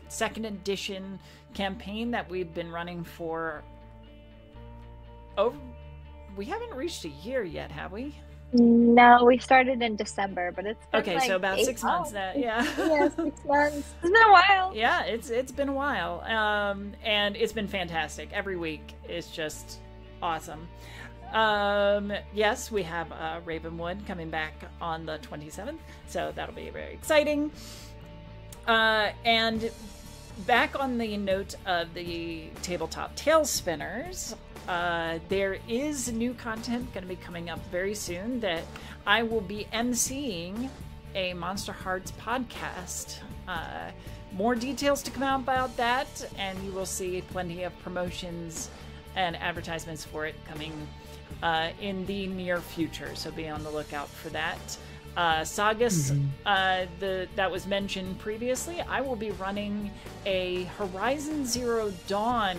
2nd edition campaign that we've been running for... we haven't reached a year yet, have we? No, we started in December, but it's been okay, so about 6 months. Yeah. Yeah, 6 months. It's been a while. Yeah, it's been a while, and it's been fantastic. Every week is just awesome. Yes, we have Ravenwood coming back on the 27th, so that'll be very exciting. And back on the note of the tabletop tail spinners, there is new content going to be coming up very soon that I will be emceeing a Monster Hearts podcast. More details to come out about that, and you will see plenty of promotions and advertisements for it coming in the near future, so be on the lookout for that. Sagas, that was mentioned previously, I will be running a Horizon Zero Dawn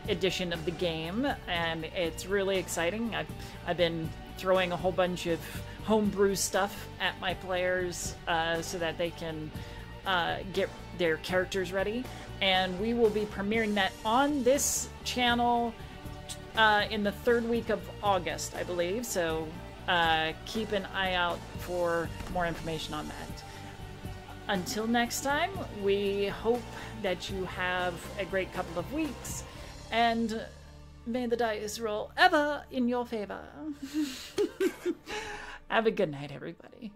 edition of the game, and it's really exciting. I've been throwing a whole bunch of homebrew stuff at my players so that they can get their characters ready, and we will be premiering that on this channel in the 3rd week of August, I believe, so keep an eye out for more information on that. Until next time, we hope that you have a great couple of weeks, and may the dice roll ever in your favor. Have a good night, everybody.